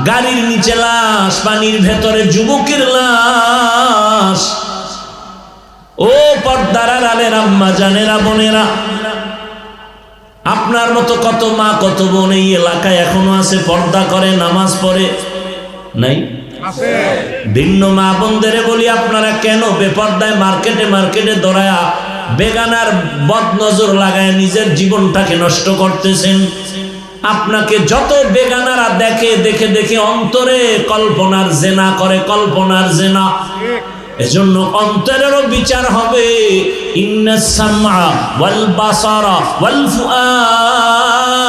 গাড়ির নিচে লাশ, পানির ভেতরে যুবকের লাশ। ও পর্দার আড়ালের আম্মা জানেরা, বোনেরা, আপনার মতো কত মা কত বোন এই এলাকায় এখনো আছে, পর্দা করে, নামাজ পড়ে, নাই? ভিন্ন মা বোনদের বলি, আপনারা কেন বেপর্দায় মার্কেটে মার্কেটে দৌড়ায়া বেগানার বদ নজর লাগায় নিজের জীবনটাকে নষ্ট করতেছেন? আপনাকে যত বেগানারা দেখে দেখে দেখে অন্তরে কল্পনার জেনা করে, কল্পনার জেনা। এজন্য অন্তরেরও বিচার হবে। ইন্নাস সামআ ওয়াল বাসারা ওয়াল ফুআদ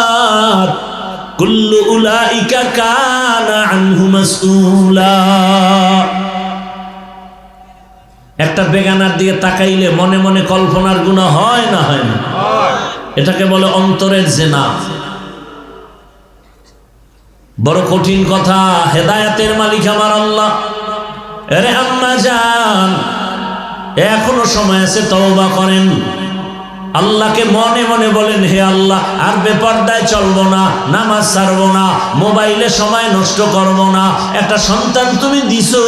কুল্লু উলাইকা কানা আনহু মাসউলা। একটা বেগানার দিকে তাকাইলে মনে মনে কল্পনার গুনাহ হয় না হয় না? এটাকে বলে অন্তরের জেনা। বড় কঠিন কথা। হেদায়েতের মালিক আমার আল্লাহ। আরে আম্মা জান, এখনো সময় আছে, তওবা করেন। আল্লাহকে মনে মনে বলেন, হে আল্লাহ, আর বেপর্দায় চলবো না, নামাজ ছাড়বো না, মোবাইলে সময় নষ্ট করবো না। একটা সন্তান তুমি দিছো,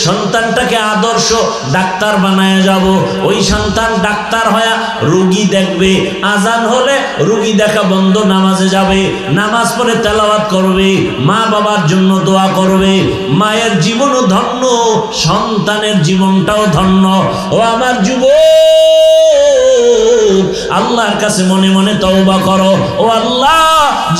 সন্তানটাকে আদর্শ ডাক্তার বানায় যাব। ওই সন্তান ডাক্তার হয়ে রোগী দেখবে, আজান হলে রোগী দেখা বন্ধ, নামাজে যাবে, নামাজ পড়ে তেলাওয়াত করবে, মা বাবার জন্য দোয়া করবে। মায়ের জীবনও ধন্য, সন্তানের জীবনটাও ধন্য। ও আমার আল্লাহর কাছে মনে মনে তওবা করো। ও আল্লাহ,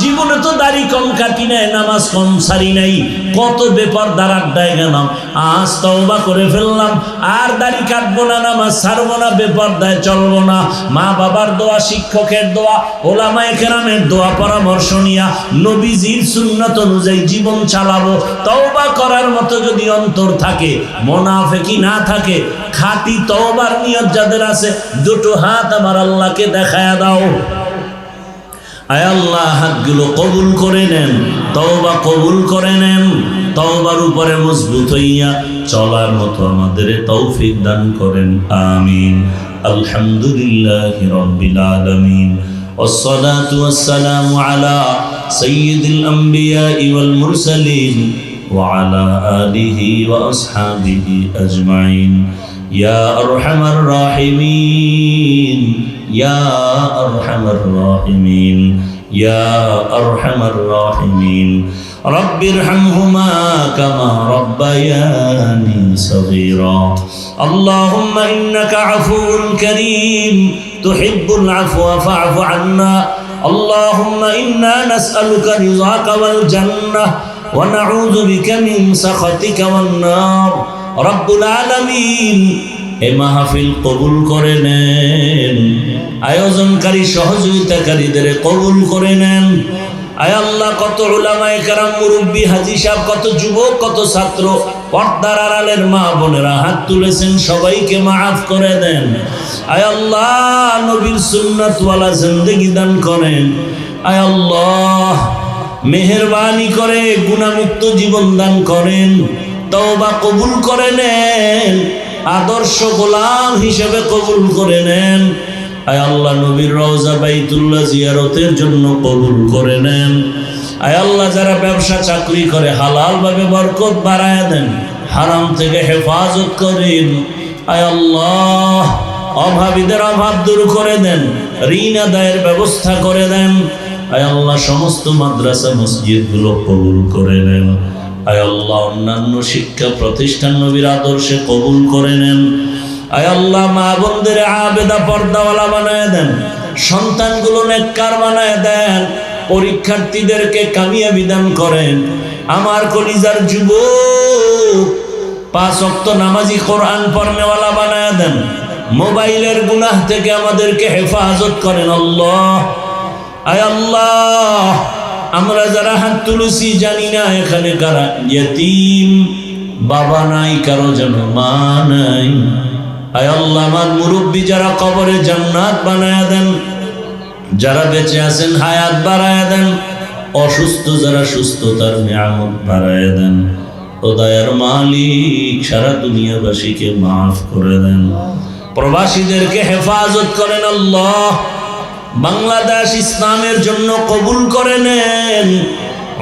জীবনে তো দাড়ি কম কাটি নাই, নামাজ কম সারি নাই, কত বেপরদার আড্ডায় গেলাম, আজ তওবা করে ফেললাম, আর দাড়ি কাটবো না, নামাজ ছাড়বো না, বেপরদায় চলবো না। মা বাবার দোয়া, শিক্ষকের দোয়া, ওলামায়ে কেরামের দোয়া পরামর্শ নিয়া নবীজির সুন্নাত অনুযায়ী জীবন চালাবো। তওবা করার মতো যদি অন্তর থাকে, মুনাফিকি না থাকে, খাঁটি তওবার নিয়ত যাদের আছে, দুটো হাত আমার আল্লাহকে দেখায়া দাও। আয় আল্লাহ, হাতগুলো কবুল করে নেন, তওবা কবুল করে নেন। তওবার উপরে মজবুত হইয়া চলার মতো আমাদের তৌফিক দান করেন, আমিন। আলহামদুলিল্লাহি রাব্বিল আলামিন, والصلاة والسلام على سيد الأنبياء والمرسلين وعلى آله وأصحابه أجمعين يا أرحم الراحمين يا أرحم الراحمين يا أرحم الراحمين رب ارحمهما كما ربياني صغيرا اللهم إنك عفو كريم تحب العفو فاعف عنا اللهم إنا نسألك رضاك والجنة ونعوذ بك من سخطك والنار رب العالمين এ মাহফিল কবুল করে নেন, আয়োজনকারী সহযোগিতাকারীদের কবুল করে নেন। আয় আল্লাহ, কত উলামায়ে কেরাম, মুরব্বী, হাজী সাহেব, কত যুবক, কত ছাত্র, পর্দার আড়ালের মা বোনেরা হাত তুলেছেন, সবাইকে মাফ করে দেন। আয় আল্লাহ, নবীর সুন্নাতওয়ালা জিন্দেগি দান করেন। আয় আল্লাহ, মেহেরবানি করে গুনাহমুক্ত জীবন দান করেন, তওবা কবুল করে নেন, আদর্শ গোলাম হিসেবে কবুল করে নেন। আয় আল্লাহ, নবীর রওজা বাইতুল্লাহ জিয়ারতের জন্য কবুল করে নেন। আয় আল্লাহ, যারা ব্যবসা চাকরি করে হালাল ভাবে বরকত বাড়ায় দেন, হারাম থেকে হেফাজত করেন। আয় আল্লাহ, অভাবীদের অভাব দূর করে দেন, ঋণ আদায়ের ব্যবস্থা করে দেন। আয় আল্লাহ, সমস্ত মাদ্রাসা মসজিদগুলো কবুল করে নেন। আয় আল্লাহ, অন্যান্য শিক্ষা প্রতিষ্ঠান নবীর আদর্শে কবুল করে নেন। আয় আল্লাহ, মা বোনদের আবেদা পর্দাওয়ালা বানায় দেন, সন্তানগুলো নেককার বানায় দেন, পরীক্ষার্থীদেরকে কামিয়াবি দান করেন। আমার কলিজার যুবক, 5 ওয়াক্ত নামাজি, কোরআন পড়নেওয়ালা বানায় দেন, মোবাইলের গুনাহ থেকে আমাদেরকে হেফাজত করেন আল্লাহ। আয় আল্লাহ, আমরা যারা হাত তুলেছি জানি না এখানে কারা ইয়তীম, বাবা নাই, কারো যেন মা নাই। আয় আল্লাহ, আমার মুরব্বী যারা কবরে জান্নাত বানায়া দেন, যারা বেঁচে আছেন হায়াত বাড়ায়া দেন, অসুস্থ যারা সুস্থতার নিয়ামত বাড়ায়া দেন। ও দয়ার মালিক, সারা দুনিয়াবাসীকে মাফ করে দেন, প্রবাসীদেরকে হেফাজত করেন আল্লাহ। বাংলাদেশ ইসলামের জন্য কবুল করে নেন।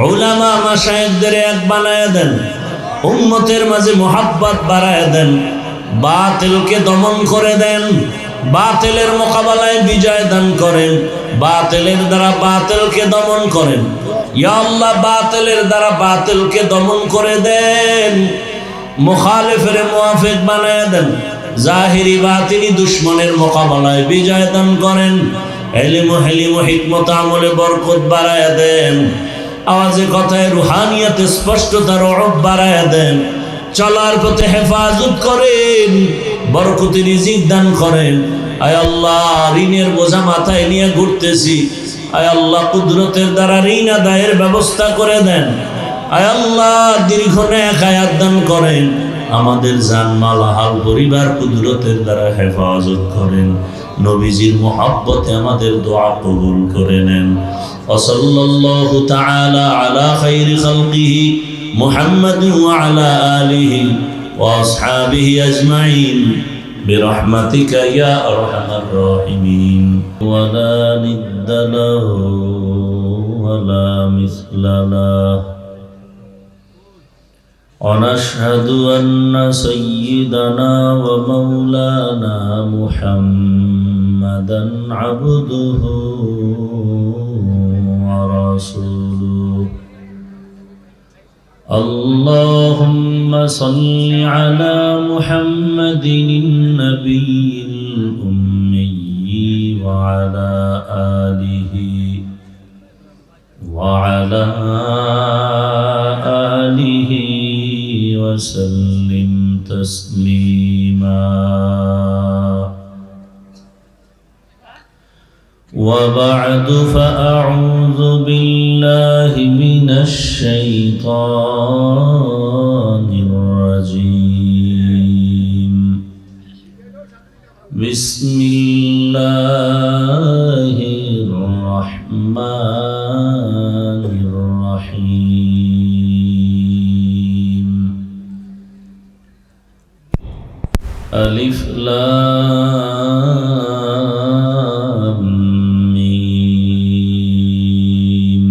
উলামা মাশায়েখদের এক বানায় দেন, উম্মতের মাঝে মুহাব্বত বাড়ায় দেন, বাতিলকে দমন করে দেন, বাতিলের মোকাবেলায় বিজয় দান করেন, বাতিলের দ্বারা বাতিলকে দমন করেন। ইয়া আল্লাহ, বাতিলের দ্বারা বাতিলকে দমন করে দেন, মুখালিফের মুওয়াফিক বানায় দেন, জাহিরি বাতিনি দুশমনের মোকাবেলায় বিজয় দান করেন, ইলম ও হিকমত আমলে বরকত বাড়ায় দেন, আওয়াজে কথায় রুহানিয়াতে স্পষ্টতার রব বাড়ায় দেন, চলার পথে হেফাজত করেন, বরকতি রিজিক দান করেন। আয় আল্লাহ, ঋণের বোঝা মাথায় নিয়ে ঘুরতেছি, আয় আল্লাহ কুদরতের দ্বারা ঋণ আদায়ের ব্যবস্থা করে দেন। আয় আল্লাহ, দীর্ঘ নেক হায়াত দান করেন, আমাদের জানমাল হাল পরিবার কুদরতের দ্বারা হেফাজত করেন, নবীজির মুহাব্বতে আমাদের দোয়া কবুল করে নেন। ওয়াসাল্লাল্লাহু তাআলা আলা খাইরি খালকিহি মুহাম্মাদিন ওয়া আলা আলিহি ওয়া আসহাবিহি আজমাইন বিরহমাতিকা ইয়া আরহামার রাহিমিন। ওয়ালা নিদ্দা লাহু ওয়ালা মিসলা লাহু। ونشهد أن سيدنا ومولانا محمدا عبده ورسوله. اللهم صل على محمد النبي الأمي وعلى آله وعلى آله وسلم تسليما. وبعد، فأعوذ بالله من الشيطان الرجيم. بسم الله الرحمن الرحيم. ألف لام ميم.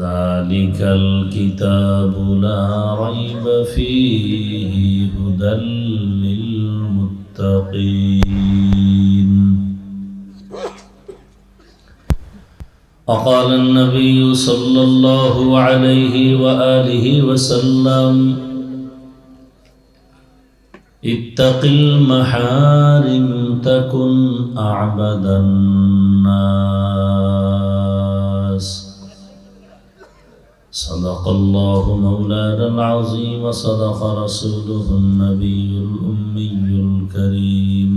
ذلك الكتاب لا ريب فيه هدى للمتقين. وقال النبي صلى الله عليه وآله وسلم: اتق المحارم تكن أعبد الناس. صدق الله مولانا العظيم وصدق رسوله النبي الأمي الكريم،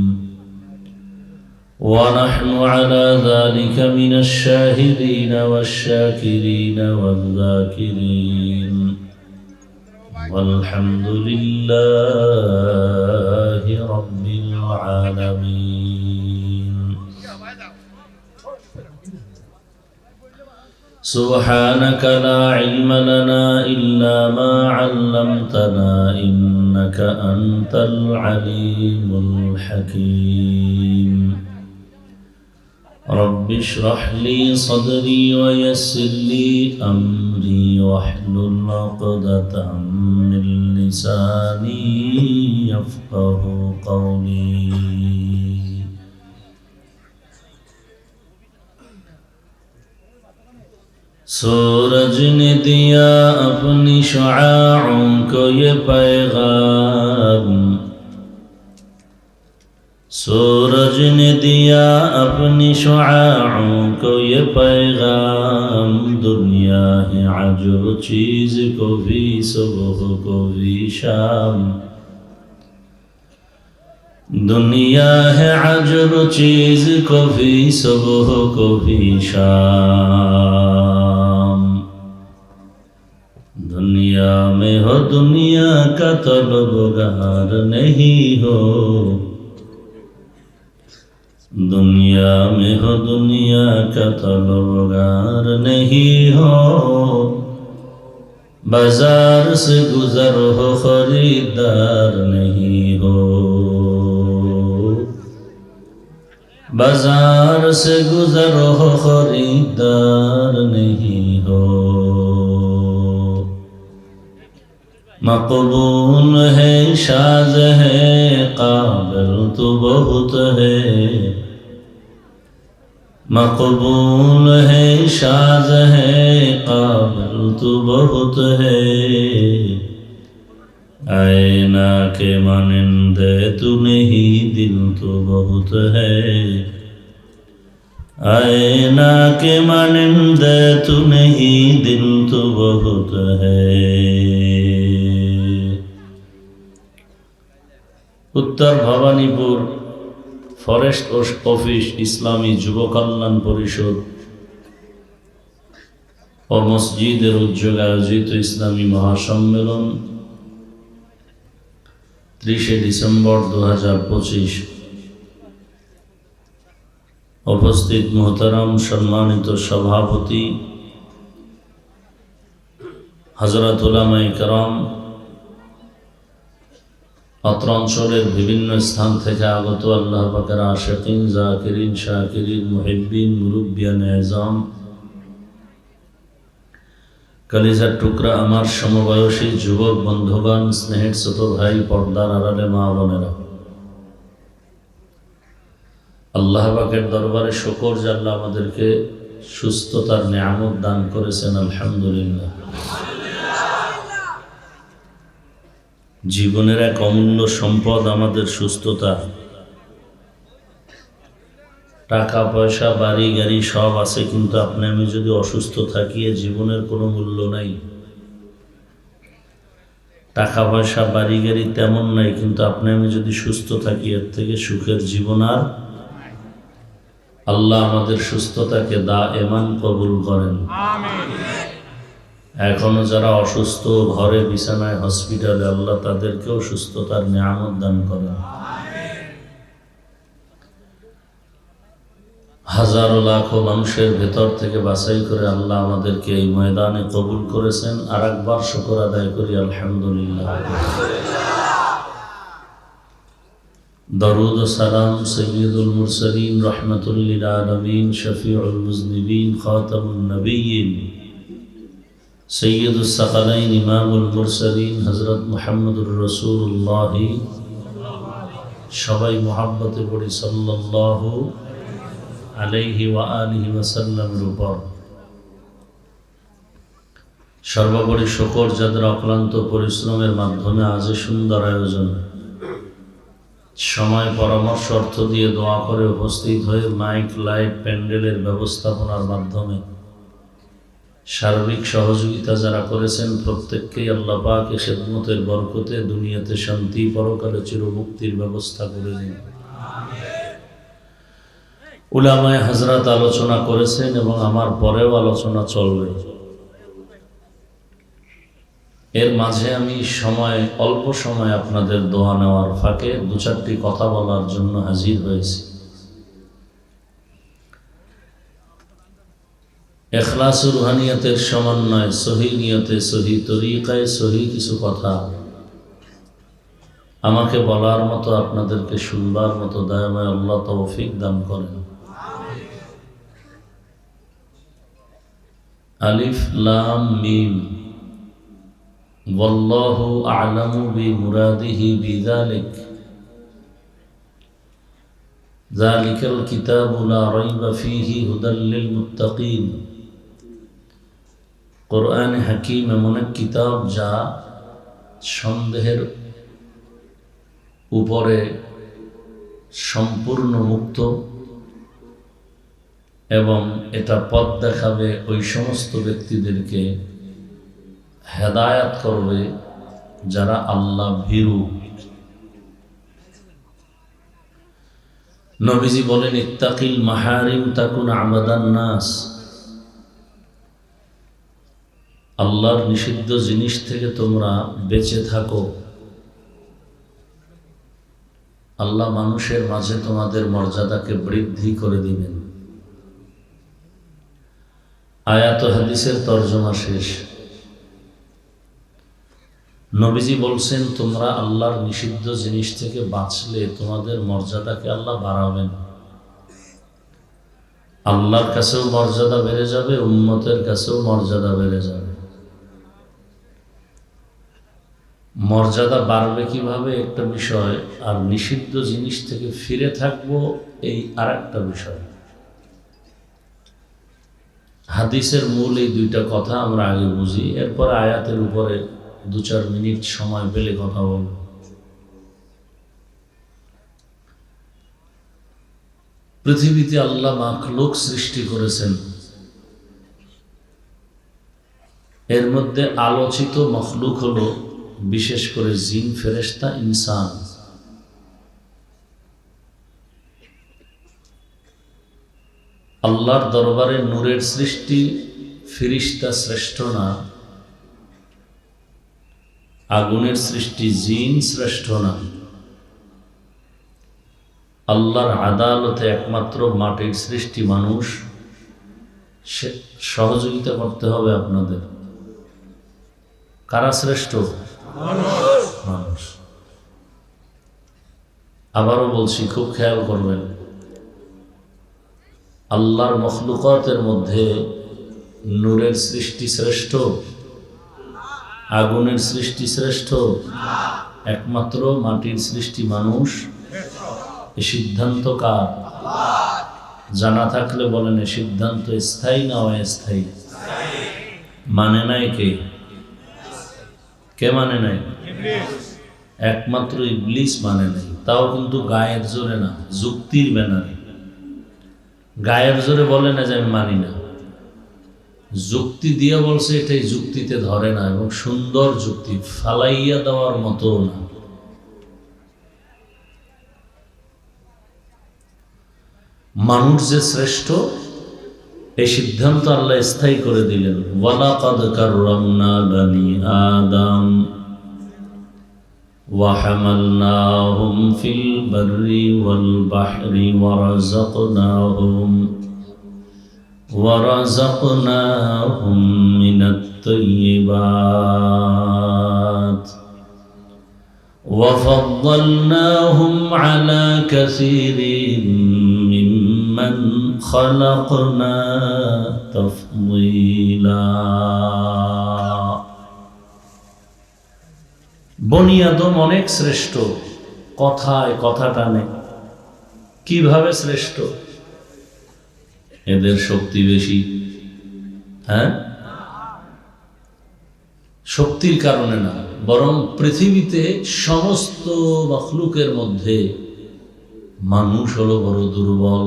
ونحن على ذلك من الشاهدين والشاكرين والذاكرين، والحمد لله رب العالمين. سبحانك لا علم لنا إلا ما علمتنا إنك أنت العليم الحكيم. رب اشرح لي صدري ويسر لي أمري واحلل عقدة من لساني يفقه قولي. सूरज ने दिया अपनी शुआओं को ये पैगाम, सूरज ने दिया अपनी शुआओं को ये पैगाम। दुनिया है अजब चीज को भी सुबह को भी शाम, दुनिया है अजब चीज को भी सुबह को भी शाम। दुनिया में हो दुनिया का तलबगार नहीं हो, दुनिया में हो दुनिया का तलबगार नहीं हो। बाजार से गुजर हो खरीदार नहीं हो, बाजार से गुजर हो खरीदार नहीं हो। मकबूल है शाज है काबिल तो बहुत है, मकबूल है शाज है काबिल तो बहुत है, आईना के मानिंदे तू नहीं दिल तो बहुत है, आईना के मानिंदे तू नहीं दिल तो बहुत है। उत्तर भवानीपुर फरेस्ट ऑफिस इस्लामी যুব কল্যাণ পরিষদ ও মসজিদের উদ্যোগে আয়োজিত ইসলামী মহাসম্মেলন 30 ডিসেম্বর 2025। উপস্থিত মোহতারাম সম্মানিত সভাপতি হযরত উলামায়ে কেরাম, অত্র অঞ্চলের বিভিন্ন স্থান থেকে আগত আল্লাহ পাকের আশিকিন, জাকিরিন, শাকিরিন, মুহিব্বিন, মুরব্বিয়ান আযম, কলিজার টুকরা আমার সমবয়সী যুবক বন্ধুগণ, স্নেহের ছোট ভাই, পর্দার আড়ালে মা বোনেরা, আল্লাহ পাকের দরবারে শুকর যে আল্লাহ আমাদেরকে সুস্থতার নিয়ামত দান করেছেন, আলহামদুলিল্লাহ। জীবনের এক অমূল্য সম্পদ আমাদের সুস্থতা। টাকা পয়সা বাড়ি গাড়ি সব আছে, কিন্তু আপনি আমি যদি অসুস্থ থাকি জীবনের কোনো মূল্য নাই। টাকা পয়সা বাড়ি গাড়ি তেমন নাই, কিন্তু আপনি আমি যদি সুস্থ থাকি এর থেকে সুখের জীবন আর। আল্লাহ আমাদের সুস্থতাকে দায়েমান কবুল করেন, আমিন। এখনো যারা অসুস্থ ঘরে বিছানায় হসপিটালে, আল্লাহ তাদেরকেও সুস্থতার নিয়ামত দান করেন, আমিন। হাজারো লাখো মানুষের ভেতর থেকে বাছাই করে আল্লাহ আমাদেরকে এই ময়দানে কবুল করেছেন। আর একবার শুকর আদায় করি, আলহামদুলিল্লাহ। দরুদ ও সালাম সৈয়দুল মুরসালিন, রহমাতুল লিল আলামিন, শফিউল মুজনিবিন, খাতামুন নবিয়্যিন, সৈয়দুস সাকালাইন, ইমামুল মুরসালিন হযরত মুহাম্মদুর রাসূলুল্লাহ, সবাই মুহাব্বতে পড়ি সাল্লাল্লাহু আলাইহি ওয়া আলিহি ওয়াসাল্লামের উপর। সর্বোপরি শুকর যাদের অক্লান্ত পরিশ্রমের মাধ্যমে আজ সুন্দর আয়োজন, সময় পরামর্শ অর্থ দিয়ে দোয়া করে উপস্থিত হয়ে মাইক লাইট প্যান্ডেলের ব্যবস্থাপনার মাধ্যমে সার্বিক সহযোগিতা যারা করেছেন, প্রত্যেককেই আল্লাহ পাক এই খেদমতের বরকতে দুনিয়াতে শান্তি, পরকালে চিরমুক্তির ব্যবস্থা করে দিন, আমিন। উলামায়ে হযরত আলোচনা করেছেন এবং আমার পরেও আলোচনা চলবে। এর মাঝে আমি অল্প সময় আপনাদের দোয়া নেওয়ার ফাঁকে 2-4টি কথা বলার জন্য হাজির হয়েছি। ইখলাস ও রুহানিয়তের সমন্বয়, সহি নিয়তে, সহি তরিকায়, সহি কিছু কথা আমাকে বলার মতো, আপনাদেরকে শুনবার মতো দয়াময় আল্লাহ তৌফিক দান করেন। আলিফ লাম মিম, ওয়াল্লাহু আ'লামু বিমুরাদিহি বিযালিক, যালিকাল কিতাবু লা রাইবা ফীহি হুদাল লিল মুত্তাকিন। কোরআন হাকিম এমন এক কিতাব যা সন্দেহের উপরে সম্পূর্ণ মুক্ত, এবং এটা পথ দেখাবে ওই সমস্ত ব্যক্তিদেরকে, হেদায়াত করবে যারা আল্লাহ ভীরু। নবীজি বলেন, ইত্তাকিল মাহারিম তাকুন আমাদান নাস। আল্লাহর নিষিদ্ধ জিনিস থেকে তোমরা বেঁচে থাকো, আল্লাহ মানুষের মাঝে তোমাদের মর্যাদাকে বৃদ্ধি করে দিবেন। আয়াত ও হাদিসের তরজমা শেষ। নবীজি বলছেন, তোমরা আল্লাহর নিষিদ্ধ জিনিস থেকে বাঁচলে তোমাদের মর্যাদাকে আল্লাহ বাড়াবেন। আল্লাহর কাছেও মর্যাদা বেড়ে যাবে, উম্মতের কাছেও মর্যাদা বেড়ে যাবে। মর্যাদা বাড়বে কিভাবে একটা বিষয়, আর নিষিদ্ধ জিনিস থেকে ফিরে থাকবো এই আর একটা বিষয়। হাদিসের মূল এই দুইটা কথা আমরা আগে বুঝি, এরপর আয়াতের উপরে 2-4 মিনিট সময় পেলে কথা বলব। পৃথিবীতে আল্লাহ মাখলুক সৃষ্টি করেছেন, এর মধ্যে আলোচিত মখলুক হলো বিশেষ করে জিন, ফেরেশতা, ইনসান। আল্লাহর দরবারে নূরের সৃষ্টি ফেরেশতা শ্রেষ্ঠ না, আগুনের সৃষ্টি জিন শ্রেষ্ঠ না। আল্লাহর আদালতে একমাত্র মাটির সৃষ্টি মানুষ। সহযোগিতা করতে হবে আপনাদের। কারা শ্রেষ্ঠ? মানুষ। আবারও বলছি, খুব খেয়াল করবেন, আল্লাহর মখলুকাতের মধ্যে নূরের সৃষ্টি শ্রেষ্ঠ, আগুনের সৃষ্টি শ্রেষ্ঠ, একমাত্র মাটির সৃষ্টি মানুষ। এ সিদ্ধান্ত কার? জানা থাকলে বলেন, এ সিদ্ধান্ত স্থায়ী না অস্থায়ী? মানে নাই কে? কে মানে নাই? একমাত্র ইবলিস মানে নাই। তাও কিন্তু গায়ের জোরে না, যুক্তির ব্যানারে। গায়ের জোরে বলে না যে আমি মানি না, যুক্তি দিয়ে বলছে, এটাই যুক্তিতে ধরে না, এবং সুন্দর যুক্তি, ফালাইয়া দেওয়ার মতো না। মানুষ যে শ্রেষ্ঠ এই সিদ্ধান্ত আল্লাহ স্থায়ী করে দিলেন। ওয়ালাকাদ কাররামনা বানি আদম ওয়া হামালনাহুম ফিল বাররি ওয়াল বাহরি ওয়া রাযাকনাহুম মিনাত তাইয়্যিবাত ওয়া ফাদ্দালনাহুম আলা কাসীরিন মিম্মান খালাকনা তাফদীলা। বনি আদম অনেক শ্রেষ্ঠ, কথায় কথা টানে। কিভাবে শ্রেষ্ঠ? এদের শক্তি বেশি? হ্যাঁ, শক্তির কারণে না, বরং পৃথিবীতে সমস্ত মখলুকের মধ্যে মানুষ হলো বড় দুর্বল।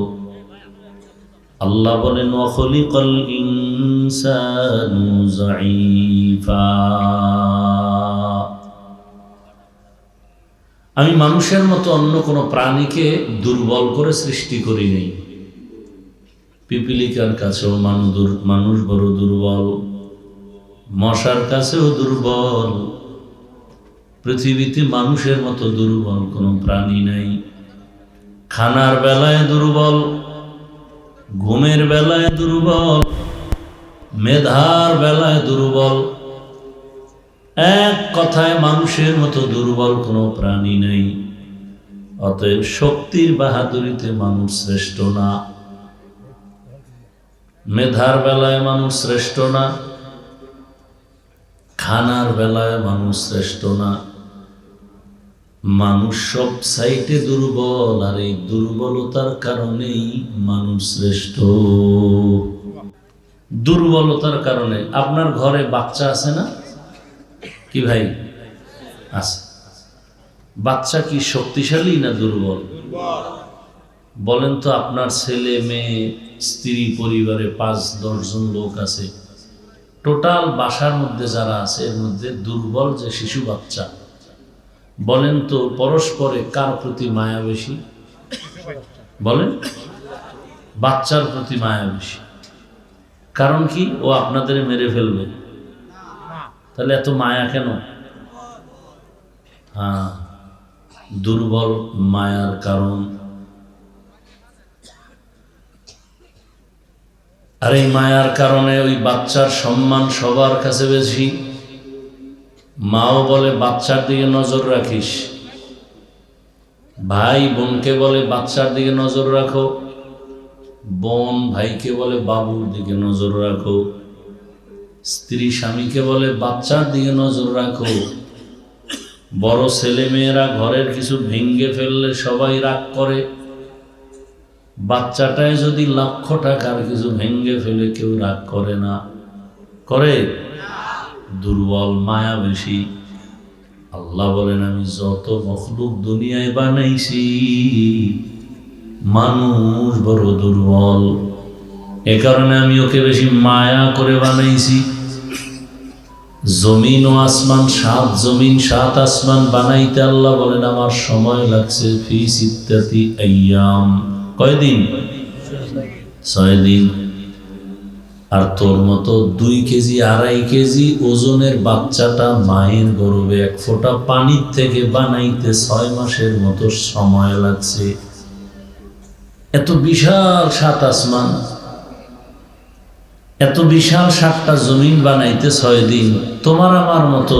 আল্লাহ বলেন, ওয়া খলিকাল ইনসানু যায়ীফা। আমি মানুষের মতো অন্য কোনো প্রাণীকে দুর্বল করে সৃষ্টি করি নাই। পিপিলিকার কাছেও মানুষ বড় দুর্বল, মশার কাছেও দুর্বল। পৃথিবীতে মানুষের মতো দুর্বল কোনো প্রাণী নাই। খানার বেলায় দুর্বল, ঘুমের বেলায় দুর্বল, মেধার বেলায় দুর্বল। এক কথায় মানুষের মতো দুর্বল কোনো প্রাণী নেই। অতএব শক্তির বাহাদুরিতে মানুষ শ্রেষ্ঠ না, মেধার বেলায় মানুষ শ্রেষ্ঠ না, খানার বেলায় মানুষ শ্রেষ্ঠ না। মানুষ সব সাইটে দুর্বল, আর এই দুর্বলতার কারণেই মানুষ শ্রেষ্ঠ। দুর্বলতার কারণে আপনার ঘরে বাচ্চা আছে না? কি ভাই আছে? বাচ্চা কি শক্তিশালী না দুর্বল? বলেন তো, আপনার ছেলে মেয়ে স্ত্রী পরিবারে 5-10 জন লোক আছে, টোটাল বাসার মধ্যে যারা আছে এর মধ্যে দুর্বল যে শিশু বাচ্চা, বলেন তো পরস্পরে কার প্রতি মায়া বেশি? বলেন, বাচ্চার প্রতি মায়া বেশি। কারণ কি? ও আপনাদের মেরে ফেলবে। তাহলে এত মায়া কেন? হ্যাঁ, দুর্বল মায়ার কারণ। আর এই মায়ার কারণে ওই বাচ্চার সম্মান সবার কাছে বেশি। মাও বলে বাচ্চার দিকে নজর রাখিস, ভাই বোনকে বলে বাচ্চার দিকে নজর রাখো, বোন ভাইকে বলে বাবুর দিকে নজর রাখো, স্ত্রী স্বামীকে বলে বাচ্চার দিকে নজর রাখো। বড় ছেলে মেয়েরা ঘরের কিছু ভেঙ্গে ফেললে সবাই রাগ করে, বাচ্চাটায় যদি লক্ষ টাকার কিছু ভেঙ্গে ফেলে কেউ রাগ করে না, করে? দুর্বল, মায়া বেশি। আল্লাহ বলেন আমি যত মখলুক দুনিয়ায় বানাইছি মানুষ বড় দুর্বল, এ কারণে আমি ওকে বেশি মায়া করে বানাইছি। জমিন ও আসমান, 7 জমিন 7 আসমান বানাইতে আল্লাহ বলেন আমার সময় লাগছে ফি সিত্তাতি আইয়াম। কয়দিন? 6 দিন। আর তোর মতো 2 কেজি 2.5 কেজি ওজনের বাচ্চাটা মায়ের গর্ভে 1 ফোঁটা পানির থেকে বানাইতে 6 মাসের মতো সময় লাগছে। এত বিশাল 7 আসমান, এত বিশাল 7টা জমিন বানাইতে 6 দিন। তোমার আমার মতো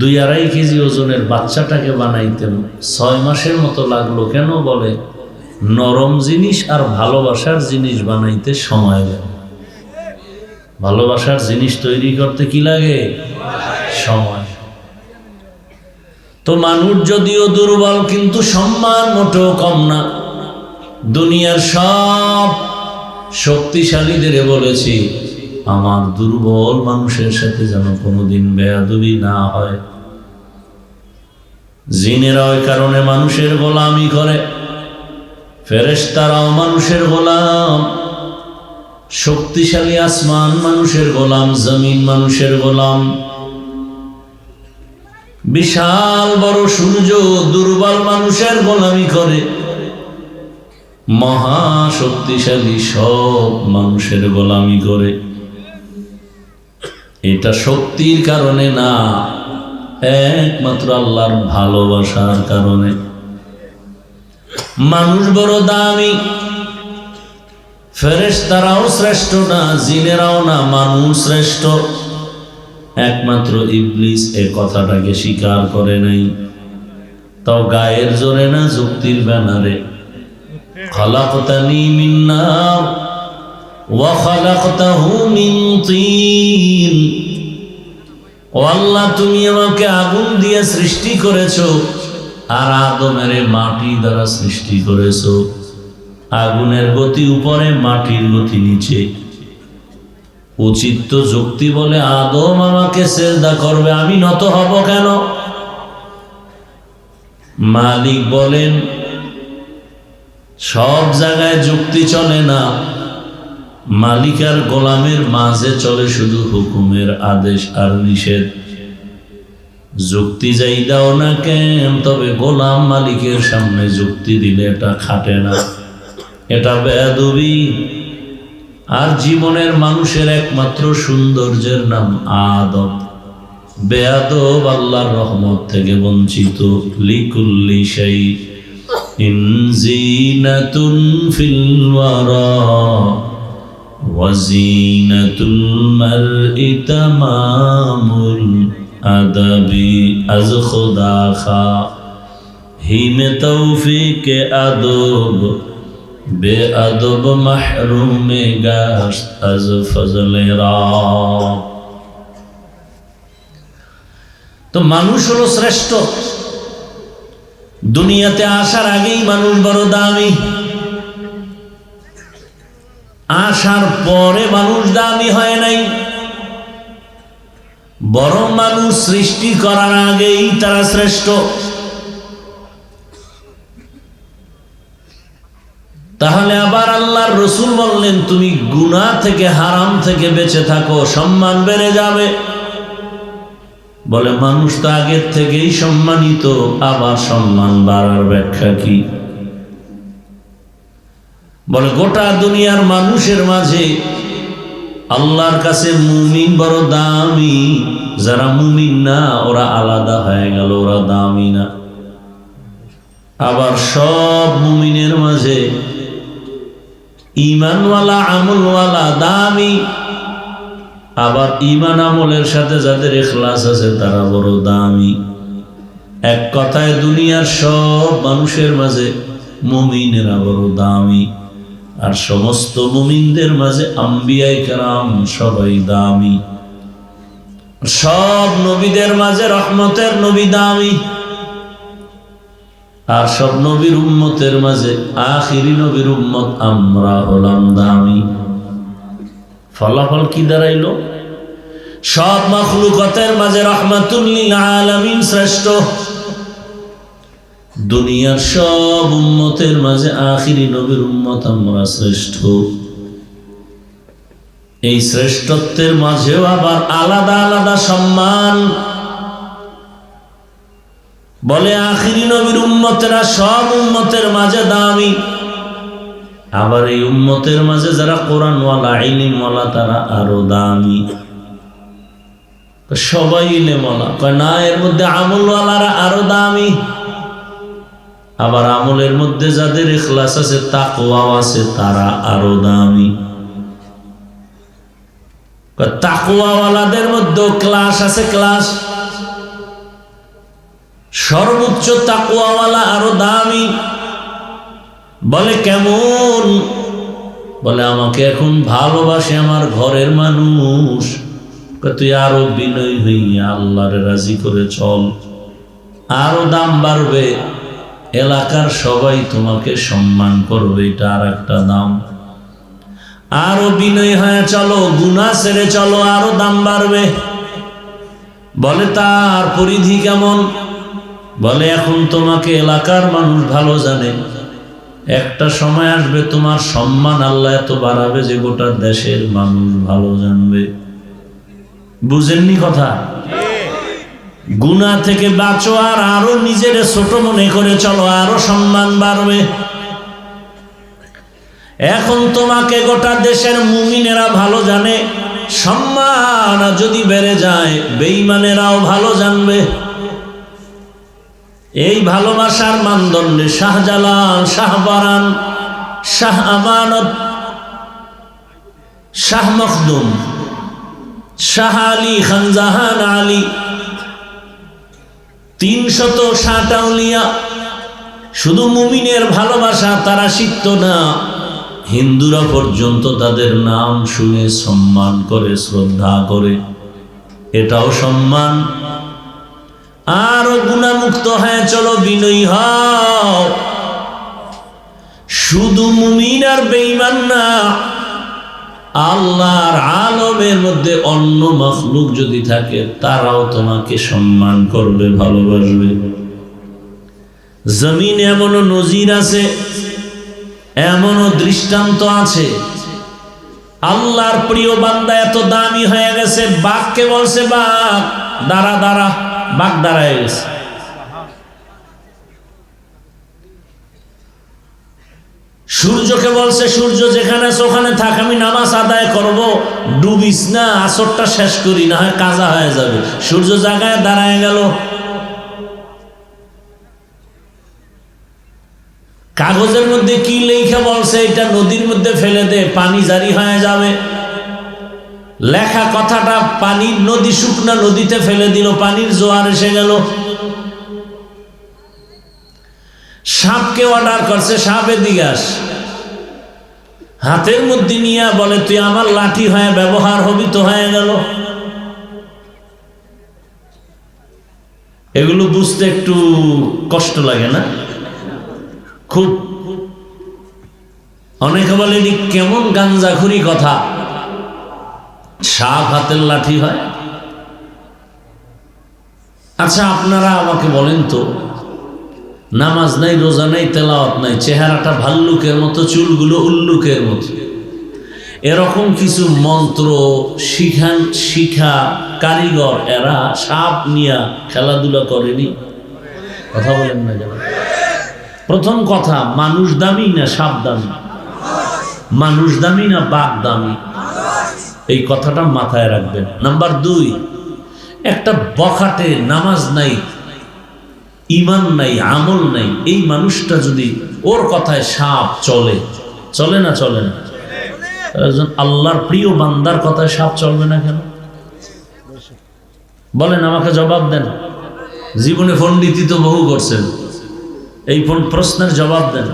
2-2.5 কেজি ওজনের বাচ্চাটাকে বানাইতে 6 মাসের মতো লাগলো কেন? বলে নরম জিনিস আর ভালোবাসার জিনিস বানাইতে সময় লাগে। ভালোবাসার জিনিস তৈরি করতে কি লাগে? সময়। তো মানুষ যদিও দুর্বল কিন্তু সম্মান মোটেও কম না। দুনিয়ার সব শক্তিশালীদের বলেছি আমার দুর্বল মানুষের সাথে যেন কোনোদিন বেয়াদবি না হয়। জিনেরা ওই কারণে মানুষের গোলামি করে, ফেরেশতারাও মানুষের গোলাম, শক্তিশালী আসমান মানুষের গোলাম, জমিন মানুষের গোলাম, বিশাল বড় সূর্য দুর্বল মানুষের গোলামি করে, মহা শক্তিশালী সব মানুষের গোলামি করে। এটা শক্তির কারণে না, একমাত্র আল্লাহর ভালোবাসার কারণে। মানুষ বড় দামি, ফেরেশতারাও শ্রেষ্ঠ না, জিনেরাও না, মানুষ শ্রেষ্ঠ। একমাত্র ইবলিস এ কথাটাকে স্বীকার করে নাই। তাও গায়ের জোরে না, যুক্তির ব্যানারে। খালাকতানি মিন নার ওয়া খালাকতাহু মিন তিন। ও আল্লাহ তুমি আমাকে আগুন দিয়ে সৃষ্টি করেছো আর আদমের মাটি দ্বারা সৃষ্টি করেছো। আগুনের গতি উপরে, মাটির গতি নিচে। উচিত তো যুক্তি বলে আদম আমাকে সিজদা করবে, আমি নত হব কেন? মালিক বলেন সব জায়গায় যুক্তি চলে না, মালিক আর গোলামের মাঝে চলে শুধু হুকুমের আদেশ আর নিষেধ। যুক্তি যাই দাও না কেন, তবে গোলাম মালিকের সামনে যুক্তি দিলে এটা খাটে না, এটা বেয়াদবি। আর জীবনের মানুষের একমাত্র সৌন্দর্যের নাম আদব। বেয়াদব আল্লাহর রহমত থেকে বঞ্চিত। লিকুল্লি শাই ইন জিনাতুন ফিল ওয়ারা ওয়া জিনাতুল মারই তামামুল আদাবি আজ খুদা খা হিমে তৌফিকে আদব বেআদব মাহরুমে গাশত আজ ফজলে রাব। তো মানুষ হলো শ্রেষ্ঠ। দুনিয়াতে আসার আগেই মানুষ বড় দামি, আসার পরে মানুষ দামি হয় নাই। বরং মানুষ সৃষ্টি করার আগেই তারা শ্রেষ্ঠ। তাহলে আবার আল্লাহর রাসূল বললেন তুমি গুনাহ থেকে, হারাম থেকে বেঁচে থাকো, সম্মান বেড়ে যাবে। বলে মানুষ তো আগের থেকেই সম্মানিত, আবার সম্মান বাড়ার ব্যাখ্যা কি? বলে গোটা দুনিয়ার মানুষের মাঝে আল্লাহর কাছে মুমিন বড় দামি, যারা মুমিন না ওরা আলাদা হয়ে গেল, ওরা দামি না। আবার সব মুমিনের মাঝে ঈমানওয়ালা আমলওয়ালা দামি। আবার ঈমান আমলের সাথে যাদের ইখলাস আছে তারা বড় দামি। এক কথায় দুনিয়ার সব মানুষের মাঝে মুমিনেরা বড় দামি, আর সমস্ত মুমিনদের মাঝে আম্বিয়ায়ে কেরাম সবাই দামি। সব নবীদের মাঝে রহমতের নবী দামি, আর সব নবীর উম্মতের মাঝে আখিরি নবীর উম্মত আমরা হলাম দামি। ফলাফল কি দাঁড়াইল? সব মাখলুকাতের মাঝে রাহমাতুল লিল আলামিন শ্রেষ্ঠ, দুনিয়ার সব উম্মতের মাঝে আখিরি নবীর উম্মত আমরা শ্রেষ্ঠ। এই শ্রেষ্ঠত্বের মাঝেও আবার আলাদা আলাদা সম্মান। বলে আখিরি নবীর উম্মতেরা সব উম্মতের মাঝে দামি, আবার এই উম্মতের মাঝে যারা কোরআনওয়ালা ইলমওয়ালা তারা আরো দামি। সবাই ইলমওয়ালা কয় না, এর মধ্যে আমলওয়ালারা আরো দামি। আবার আমলের মধ্যে যাদের ইখলাস আছে তাকওয়া আছে তারা আরো দামি। তাকওয়াওয়ালাদের মধ্যে ক্লাস আছে, ক্লাস সর্বোচ্চ তাকওয়াওয়ালা আরো দামি। বলে কেমন? বলে আমাকে এখন ভালোবাসে আমার ঘরের মানুষ, তুই আরো বিনয় হইয়া আল্লাহরে রাজি করে চল, আরো দাম বাড়বে, এলাকার সবাই তোমাকে সম্মান করবে, এটা আর একটা দাম। আরো বিনয় হয়ে চলো, গুনাহ ছেড়ে চলো, আরো দাম বাড়বে। বলে তার পরিধি কেমন? বলে এখন তোমাকে এলাকার মানুষ ভালো জানে, একটা সময় আসবে তোমার সম্মান আল্লাহ এত বাড়াবে যে গোটা দেশের মানুষ ভালো জানবে। বুঝেননি কথা? গুনাহ থেকে বাঁচো, আর আরো নিজের ছোট মনে করে চলো, আরো সম্মান বাড়বে। এখন তোমাকে গোটা দেশের মুমিনেরা ভালো জানে, সম্মান যদি বেড়ে যায় বেঈমানেরাও ভালো জানবে। এই ভালোবাসার মানদণ্ডে শাহজালাল, শাহবারান, শাহ আমানত, শাহ মখদুম, শাহ আলী, খানজাহান আলী, 360 আউলিয়া, শুধু মুমিনের ভালোবাসা তারা শিখত না, হিন্দুরা পর্যন্ত তাদের নাম শুনে সম্মান করে, শ্রদ্ধা করে, এটাও সম্মান। আরো গুনাহমুক্ত হয়ে চলো, বিনয়ী হও। শুধু মুমিন আর বেঈমান না, আল্লাহর আলমের মধ্যে অন্য মাখলুক যদি থাকে তারাও তোমাকে সম্মান করবে, ভালোবাসবে। জমিনে এমনও নজির আছে, এমনও দৃষ্টান্ত আছে, আল্লাহর প্রিয় বান্দা এত দামি হয়ে গেছে, বাঘকে বলছে বাঘ দাঁড়া দাঁড়া, বাঘ দাঁড়ায় গেছে। সূর্যকে বলছে সূর্য যেখানে আছে ওখানে থাক, আমি নামাজ আদায় করব, ডুবিস না, আসরটা শেষ করি, না হয় কাজা হয়ে যাবে। সূর্য জায়গায় দাঁড়ায় গেল। কাগজের মধ্যে কি লেখা বলছে, এটা নদীর মধ্যে ফেলে দে, পানি জারি হয়ে যাবে। লেখা কথাটা পানির, নদী শুকনা, নদীতে ফেলে দিল, পানির জোয়ার এসে গেল। সাপকে অর্ডার করছে, সাপ এদিকে আস, হাতের মধ্যে নিয়ে বলে তুই আমার লাঠি হয়ে ব্যবহার হবি, তো হয়ে গেল। এগুলো বুঝতে একটু কষ্ট লাগে না? খুব। অনেকে বলে কেমন গাঞ্জাখুরি কথা, সাপ হাতের লাঠি হয়। আচ্ছা আপনারা আমাকে বলেন তো, নামাজ নাই, রোজা নাই, তেলাওয়াত নাই, চেহারাটা ভাল্লুকের মতো, চুলগুলো উল্লুকের মতো, এরকম কিছু মন্ত্র শিখা কারিগর এরা সাপ নিয়া খেলাধুলা করেনি? কথা বলেন না কেন? প্রথম কথা, মানুষ দামি না সাপ দামি? মানুষ দামি না বাঘ দামি? এই কথাটা মাথায় রাখবেন। নাম্বার 2, একটা বখাটে, নামাজ নাই, ঈমান নাই, আমল নাই, এই মানুষটা যদি ওর কথায় সাপ চলে, চলে না? চলে না? একজন আল্লাহর প্রিয় বান্দার কথায় সাপ চলবে না কেন? বলেন, আমাকে জবাব দেন। জীবনে পণ্ডিতি তো বহু করছেন, এই প্রশ্নের জবাব দেন।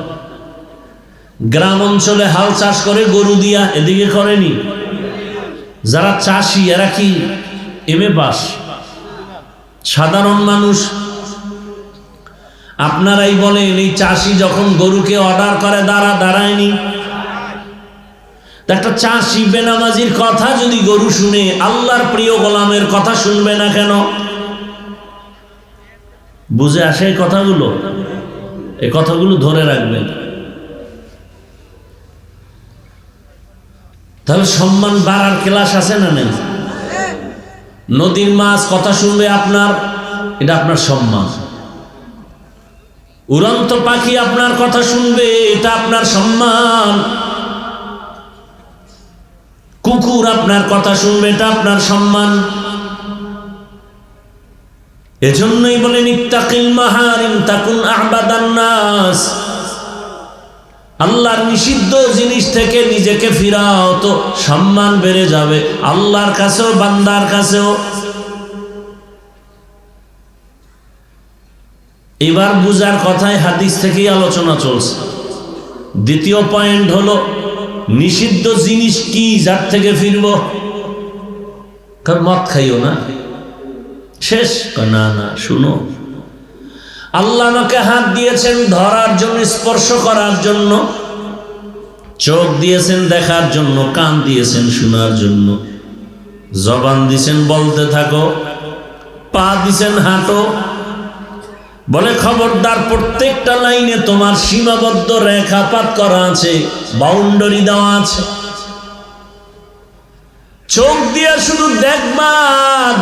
গ্রাম অঞ্চলে হাল চাষ করে গরু দিয়া, এদিকে করেনি? যারা চাষি এরা কি MA পাস, সাধারণ মানুষ। আপনারাই বলেন, এই চাষি যখন গরুকে অর্ডার করে দাঁড়ায়নি? একটা চাষি বেনামাজির কথা যদি গরু শুনে, আল্লাহর প্রিয় গোলামের কথা শুনবে না কেন? বুঝে আসে এই কথাগুলো? এই কথাগুলো ধরে রাখবেন। তাহলে সম্মান বাড়ার ক্লাস আছে না নেই? নদীর মাছ কথা শুনবে আপনার, এটা আপনার সম্মান। উড়ন্ত পাখি আপনার কথা শুনবে, এটা আপনার সম্মান। কুকুর আপনার কথা শুনবে, এটা আপনার সম্মান। এজন্যই বলেন ইত্তাকিল মাহারিম তাকুন আ'বাদান নাস। আল্লাহর নিষিদ্ধ জিনিস থেকে নিজেকে ফিরাও, তো সম্মান বেড়ে যাবে আল্লাহর কাছেও বান্দার কাছেও। এবার বুঝার কথায় হাদিস থেকেই আলোচনা চলছে। দ্বিতীয় পয়েন্ট হলো, নিষিদ্ধ জিনিস কি যার থেকে ফিরব? কারণ মদ খাইও না, শেষ। না না, শুনো, আল্লাহ আমাকে হাত দিয়েছেন ধরার জন্য, স্পর্শ করার জন্য, চোখ দিয়েছেন দেখার জন্য, কান দিয়েছেন শোনার জন্য, জবান দিয়েছেন বলতে থাকো, পা দিয়েছেন হাঁটো। বলে খবরদার, প্রত্যেকটা লাইনে তোমার সীমাবদ্ধ রেখাপাত করা আছে, বাউন্ডারি দেওয়া আছে। চোখ দিয়ে শুধু দেখবা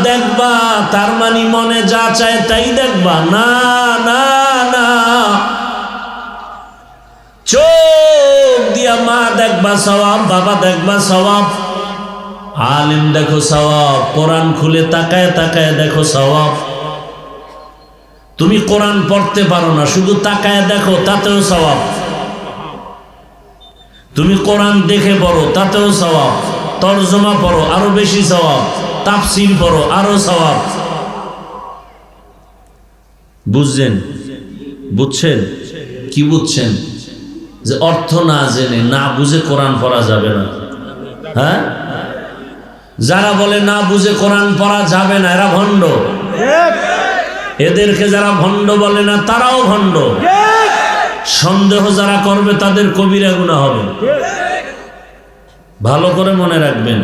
দেখবা, তার মানে মনে যা চায় তাই দেখবা? না না না, চোখ দিয়া মা দেখবা সওয়াব, বাবা দেখবা সওয়াব, আলেম দেখো সওয়াব, কোরআন খুলে তাকায় তাকায় দেখো সওয়াব। তুমি কোরআন পড়তে পারো না, শুধু তাকায় দেখো, তাতেও সওয়াব। তুমি কোরআন দেখে পড়ো, তাতেও সওয়াব। তরজমা পড়ো, আরো বেশি সওয়াব। তাফসীর পড়ো, আরো সওয়াব। বুঝছেন? বুঝছেন? কি বুঝছেন? যে অর্থ না জেনে, না বুঝে কোরআন পড়া যাবে না। হ্যাঁ, যারা বলে না বুঝে কোরআন পড়া যাবে না, এরা ভণ্ড। এদেরকে যারা ভণ্ড বলে না, তারাও ভণ্ড। সন্দেহ যারা করবে তাদের কবিরা গুনাহ হবে। ভালো করে মনে রাখবেন,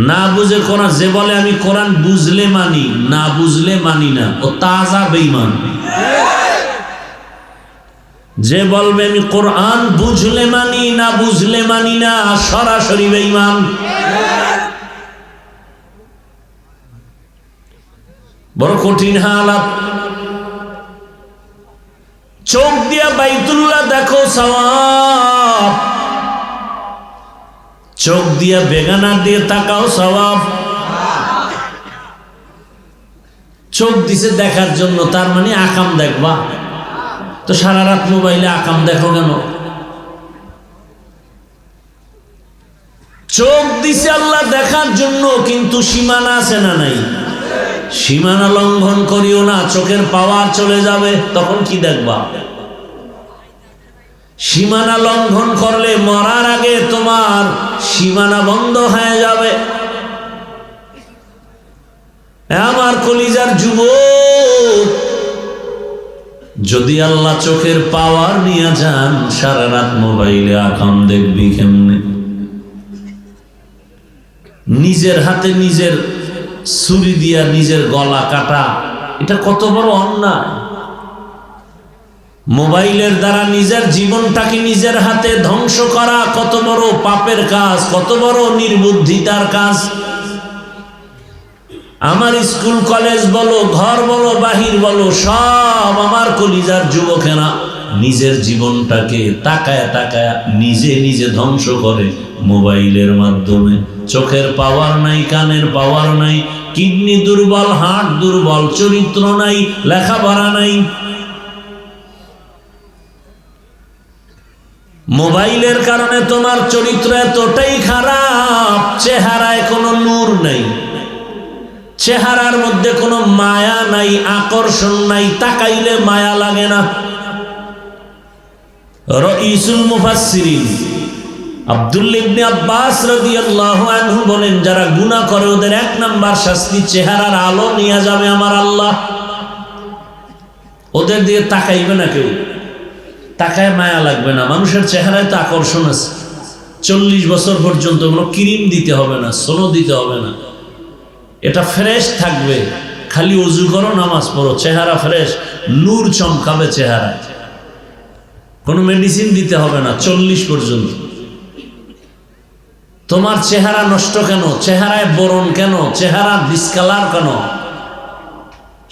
না বুঝে কোরআন, যে বলে আমি কোরআন বুঝলে মানি, না বুঝলে মানি না, ও তাজা বেঈমান। যে বলবে আমি কোরআন বুঝলে মানি, না বুঝলে মানি না, সরাসরি বেঈমান। বড় কঠিন হালাত। চোখ দিয়া বাইতুল্লাহ দেখো সওয়াব, চোখ দিয়া বেগানা দিয়ে তাকাও সওয়াব। চোখ দিছে দেখার জন্য, তার মানে আকাম দেখবা। তো সারা রাত মোবাইলে আকাম দেখো কেন? চোখ দিছে আল্লাহ দেখার জন্য, কিন্তু সীমানা আছে না নাই? সীমানা লঙ্ঘন করিও না, চোখের পাওয়ার চলে যাবে, তখন কি দেখবা? সীমানা লঙ্ঘন করলে মরার আগে তোমার সীমানা বন্ধ হয়ে যাবে। আমার কলিজার যুবক, যদি আল্লাহ চোখের পাওয়ার নিয়ে যান, সারা রাত মোবাইলে আকাম দেখবি কেমনে? নিজের হাতে নিজের ছুরি দিয়া নিজের গলা কাটা, এটা কত বড় অন্যায়। মোবাইলের দ্বারা নিজের জীবনটাকে নিজের হাতে ধ্বংস করা কত বড় পাপের কাজ, কত বড় নির্বুদ্ধিতার কাজ। আমার স্কুল কলেজ বলো, ঘর বলো, বাহির বলো, সব আমার কলিজার যুবকেরা নিজের জীবনটাকে তাকায় তাকায় নিজে নিজে ধ্বংস করে মোবাইলের মাধ্যমে। চোখের পাওয়ার নাই, কানের পাওয়ার নাই, কিডনি দুর্বল, হার্ট দুর্বল, চরিত্র নাই, লেখাপড়া নাই। মোবাইলের কারণে তোমার চরিত্র এতটাই খারাপ, চেহারায় কোনো নূর নাই, চেহারার মধ্যে কোনো মায়া নাই, আকর্ষণ নাই, তাকাইলে মায়া লাগে না। রাইসুল মুফাসসিরিন আব্দুল্লাহ ইবনে আব্বাস রাদিয়াল্লাহু আনহু বলেন, যারা গুনাহ করে ওদের এক নাম্বার শাস্তি চেহারার আলো নিয়ে যাবে আমার আল্লাহ। ওদের দিকে তাকাইবে না কেউ, তাকায় মায়া লাগবে না। মানুষের চেহারায় তো আকর্ষণ আছে। 40 বছর পর্যন্ত কোনো ক্রিম দিতে হবে না, সোনো দিতে হবে না, এটা ফ্রেশ থাকবে। খালি ওযু করো, নামাজ পড়ো, চেহারা ফ্রেশ, নূর চমকাবে চেহারা। কোনো মেডিসিন দিতে হবে না 40 পর্যন্ত। তোমার চেহারা নষ্ট কেন? চেহারায় বরণ কেন? চেহারা ডিসকালার কেন?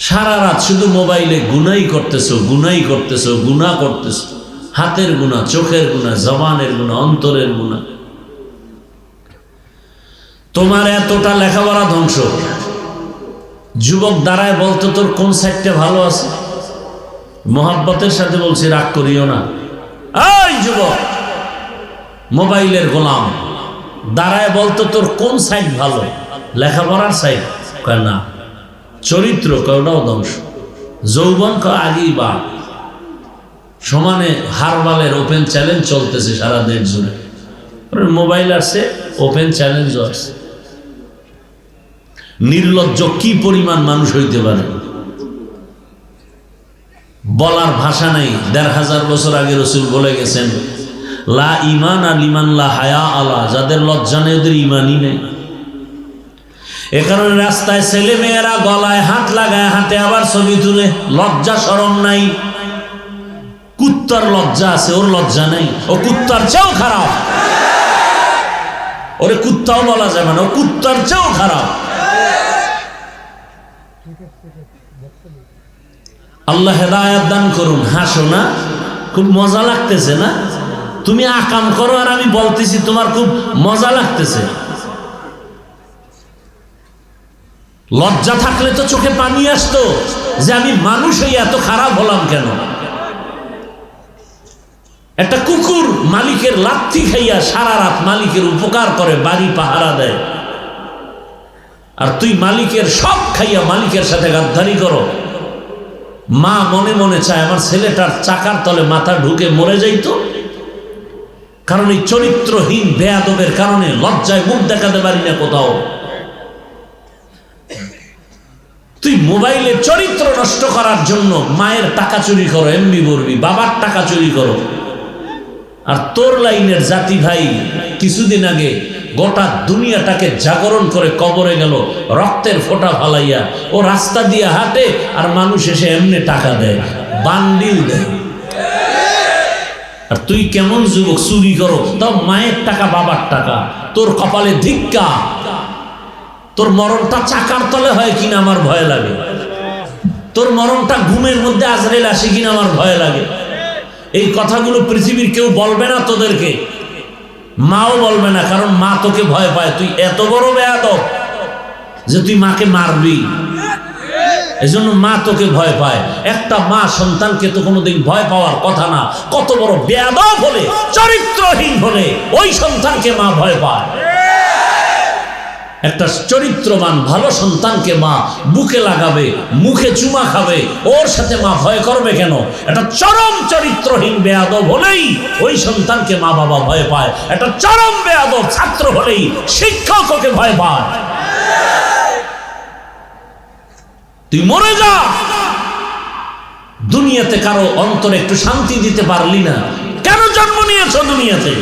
সারা রাত শুধু মোবাইলে গুনাই করতেছো, গুনাই করতেছো, গুনাহ করতেছো। হাতের গুনাহ, চোখের গুনাহ, জবানের গুনাহ, অন্তরের গুনাহ। তোমার এতটা লেখাপড়া ধ্বংস। যুবক দাঁড়ায় বলতো, তোর কোন সাইডটা ভালো আছে? মোহাব্বতের সাথে বলছি, রাগ করিও না। এই যুবক, মোবাইলের গোলাম, দাঁড়ায় বলতো তোর কোন সাইড ভালো? লেখাপড়ার সাইড? কয় না। চরিত্র? কয় ওটাও ধ্বংস। যৌবন? কয় আগেই বা। সমানে হারবালের ওপেন চ্যালেঞ্জ চলতেছে সারা দেশ জুড়ে। মোবাইল আসছে, ওপেন চ্যালেঞ্জও আসছে। নির্লজ্জ কি পরিমাণ মানুষ হইতে পারে বলার ভাষা নাই। ১৫০০ বছর আগে রাসূল বলে গেছেন, লা ঈমানা লিমান লা হায়া আলা, যাদের লজ্জা নেই ওদের ঈমানই নেই। এ কারণে রাস্তায় ছেলে মেয়েরা গলায় হাত লাগায় হাতে আবার ছবি তুলে, লজ্জা শরম নাই। কুত্তার লজ্জা আছে, ওর লজ্জা নেই। ও কুত্তার চেয়েও খারাপ। ওরে কুত্তাও বলা যাবে না, ও কুত্তার চেয়েও খারাপ। আল্লাহ হেদায়েত দান করুন। হাসো না, খুব মজা লাগতেছে না? তুমি আকাম করো আর আমি বলতেছি তোমার খুব মজা লাগতেছে। লজ্জা থাকলে তো চোখে পানি আসতো যে আমি মানুষ হয়ে এত খারাপ হলাম কেন। একটা কুকুর মালিকের লাথি খাইয়া সারা রাত মালিকের উপকার করে, বাড়ি পাহারা দেয়, আর তুই মালিকের সব খাইয়া মালিকের সাথে গাদ্দারি করো। মা মনে মনে চায় আমার ছেলেটার চাকার তলে মাথা ঢুকে মরে যাইতো, কারণ এই চরিত্রহীন বেয়াদবের কারণে লজ্জায় মুখ দেখাতে পারি না কোথাও। তুই মোবাইলে চরিত্র নষ্ট করার জন্য মায়ের টাকা চুরি করো, এমবি বলবি, বাবার টাকা চুরি করো। আর তোর লাইনের জাতি ভাই কিছুদিন আগে গোটা দুনিয়াটাকে জাগরণ করে কবরে গেল রক্তের ফোঁটা ফালাইয়া। ও রাস্তা দিয়ে হাঁটে আর মানুষ এসে এমনি টাকা দেয়, বান্ডিল দেয়। আর তুই কেমন যুবক, চুরি করো, তাও মায়ের টাকা, বাবার টাকা। তোর কপালে ধিক্কা। তোর মরণটা চাকার তলে হয় কিনা আমার ভয় লাগে। তোর মরণটা ঘুমের মধ্যে আজরাইল আসে কিনা আমার ভয় লাগে। এই কথাগুলো পৃথিবীর কেউ বলবে না তোদেরকে, মাও বলবে না, কারণ মা তোকে ভয় পায়। তুই এত বড় বেয়াদব যে তুই মাকে মারবি, এজন্য মা তোকে ভয় পায়। একটা মা সন্তানকে তো কোনোদিন ভয় পাওয়ার কথা না। কত বড় বেয়াদব হলে, চরিত্রহীন হলে ওই সন্তানকে মা ভয় পায়। একটা চরিত্রবান ভালো সন্তানকে মা বুকে লাগাবে, মুখে চুমা খাবে, ওর সাথে মা ভয় করবে কেন? একটা চরম চরিত্রহীন বেয়াদব হলেই ওই সন্তানকে মা বাবা ভয় পায়। একটা চরম বেয়াদব ছাত্র হলেই শিক্ষক ওকে ভয় পায়। তুই মরে যা, দুনিয়াতে কারো অন্তরে একটু শান্তি দিতে পারলি না। কেন জন্ম নিয়েছো দুনিয়াতে?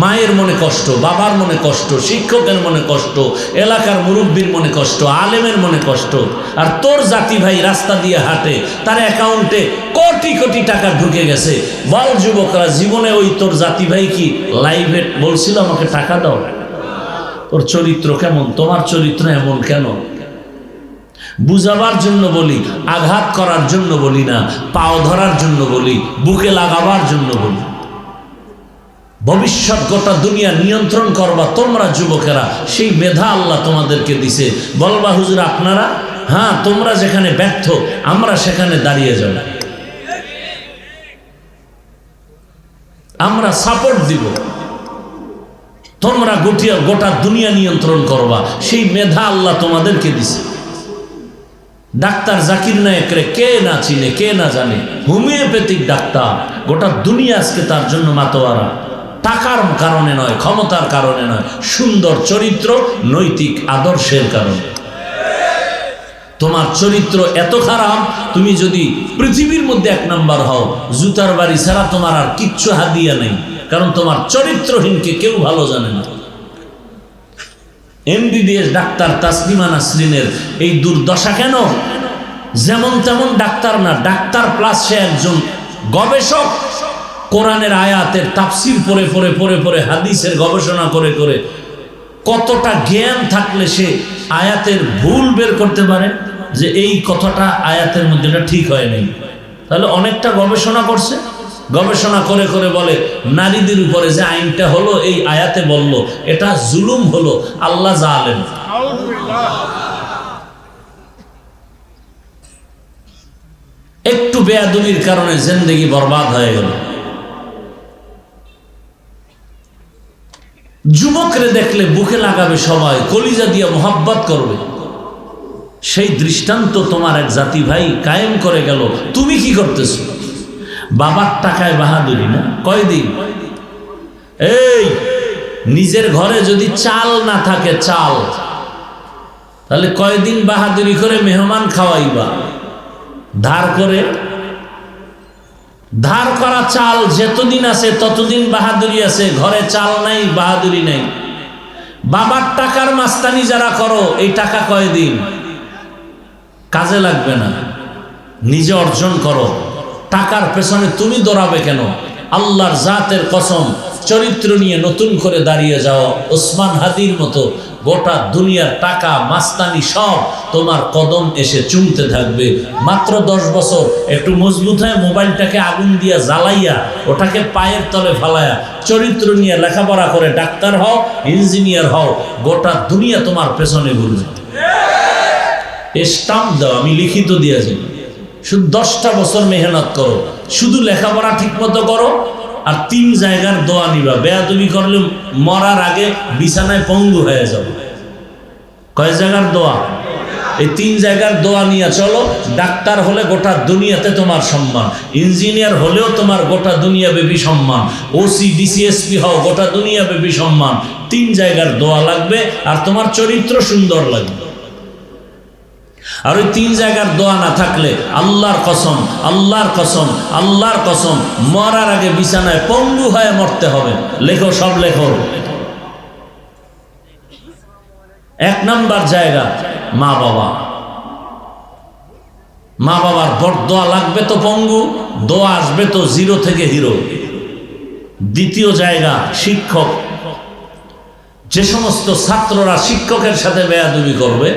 মায়ের মনে কষ্ট, বাবার মনে কষ্ট, শিক্ষকের মনে কষ্ট, এলাকার মুরব্বীর মনে কষ্ট, আলেমের মনে কষ্ট। আর তোর জাতি ভাই রাস্তা দিয়ে হাঁটে, তার অ্যাকাউন্টে কোটি কোটি টাকা ঢুকে গেছে। বল যুবকরা, জীবনে ওই তোর জাতি ভাই কি লাইভে বলছিল আমাকে টাকা দাও? তোর চরিত্র কেমন? তোমার চরিত্র এমন কেন? বুঝাবার জন্য বলি, আঘাত করার জন্য বলি না, পাও ধরার জন্য বলি, বুকে লাগাবার জন্য বলি। ভবিষ্যৎ গোটা দুনিয়া নিয়ন্ত্রণ করবা তোমরা যুবকেরা, সেই মেধা আল্লাহ তোমাদেরকে দিছে। বলবা হুজুর আপনারা, হ্যাঁ তোমরা যেখানে ব্যর্থ আমরা সেখানে দাঁড়িয়ে যাব, আমরা সাপোর্ট দিব। তোমরা গোটা দুনিয়া নিয়ন্ত্রণ করবা, সেই মেধা আল্লাহ তোমাদেরকে দিছে। ডাক্তার জাকির নায়েকরে কে না চিনে, কে না জানে? হোমিওপ্যাথিক ডাক্তার, গোটা দুনিয়া আজকে তার জন্য মাতোয়ারা। টাকার কারণে নয়, ক্ষমতার কারণে নয়, সুন্দর চরিত্র, নৈতিক আদর্শের কারণে। তোমার চরিত্র এত খারাপ, তুমি যদি পৃথিবীর মধ্যে 1 নাম্বার হও, জুতার বাড়ি ছাড়া তোমার আর কিচ্ছু হাদিয়া নেই, কারণ তোমার চরিত্রহীনকে কেউ ভালো জানে না। এমবিবিএস ডাক্তার তাসলিমা নাসরিনের এই দুর্দশা কেন? যেমন তেমন ডাক্তার না, ডাক্তার প্লাস সে একজন গবেষক। কোরআনের আয়াতের তাফসীর পড়ে পড়ে পড়ে পড়ে, হাদিসের গবেষণা করে করে, কতটা জ্ঞান থাকলে সে আয়াতের ভুল বের করতে পারে যে এই কথাটা আয়াতের মধ্যে এটা ঠিক হয় নাই। তাহলে অনেকটা গবেষণা করছে, গবেষণা করে করে বলে নারীদের উপরে যে আইনটা হলো এই আয়াতে বলল এটা জুলুম হলো, আল্লাহ জালেম। একটু বেয়াদবির কারণে জিন্দেগি বরবাদ হয়ে গেল। যুবকরে দেখলে বুকে লাগাবে সবাই, কলিজা দিয়ে মোহাব্বত করবে। সেই দৃষ্টান্ত তোমার এক জাতি ভাই কায়েম করে গেল। তুমি কি করতেছো? বাবার টাকায় বাহাদুরি না? কয়দিন? এই নিজের ঘরে যদি চাল না থাকে, চাল, তাহলে কয়দিন বাহাদুরি করে মেহমান খাওয়াইবা? ধার করে, ধার করা চাল যতদিন আছে ততদিন বাহাদুরি আছে। ঘরে চাল নাই, বাহাদুরি নাই। বাবার টাকার মাস্তানি যারা করো, এই টাকা কয়দিন? কাজে লাগবে না, নিজে অর্জন করো। টাকার পেছনে তুমি দৌড়াবে কেন? আল্লাহর জাতের কসম, চরিত্র নিয়ে নতুন করে দাঁড়িয়ে যাও। ওসমান হাদির মতো গোটা দুনিয়ার টাকা মাস্তানি সব তোমার কদম এসে চুমতে থাকবে। মাত্র 10 বছর একটু মজবুত হয়ে মোবাইলটাকে আগুন দিয়া জ্বালাইয়া ওটাকে পায়ের তলে ফালাইয়া চরিত্র নিয়ে লেখাপড়া করে ডাক্তার হও, ইঞ্জিনিয়ার হও, গোটা দুনিয়া তোমার পেছনে ঘুরবে। স্টাম্প দাও, আমি লিখিত দিয়েছি। শুধু 10টা বছর মেহনত করো, শুধু লেখাপড়া ঠিক মতো করো, আর 3 জায়গার দোয়া নিবা। বেয়াদবি করলে মরার আগে বিছানায় পঙ্গু হয়ে যাবে। কয় জায়গার দোয়া? এই 3 জায়গার দোয়া নিয়ে চলো। ডাক্তার হলে গোটা দুনিয়াতে তোমার সম্মান, ইঞ্জিনিয়ার হলেও তোমার গোটা দুনিয়া ব্যাপী সম্মান, ওসি ডিসিএসপি হও, গোটা দুনিয়া ব্যাপী সম্মান। 3 জায়গার দোয়া লাগবে, আর তোমার চরিত্র সুন্দর লাগবে। আর ওই 3 জায়গার দোয়া না থাকলে আল্লাহর কসম, আল্লাহর কসম, আল্লাহর কসম, মরার আগে বিছানায় পঙ্গু হয়ে মরতে হবে। লেখো, সব লেখো। 1 নাম্বার জায়গা মা বাবা। মা বাবার বড় দোয়া লাগবে তো পঙ্গু, দোয়া আসবে তো 0 থেকে হিরো। দ্বিতীয় জায়গা শিক্ষক। যে সমস্ত ছাত্ররা শিক্ষকের সাথে বেয়াদবি করবে,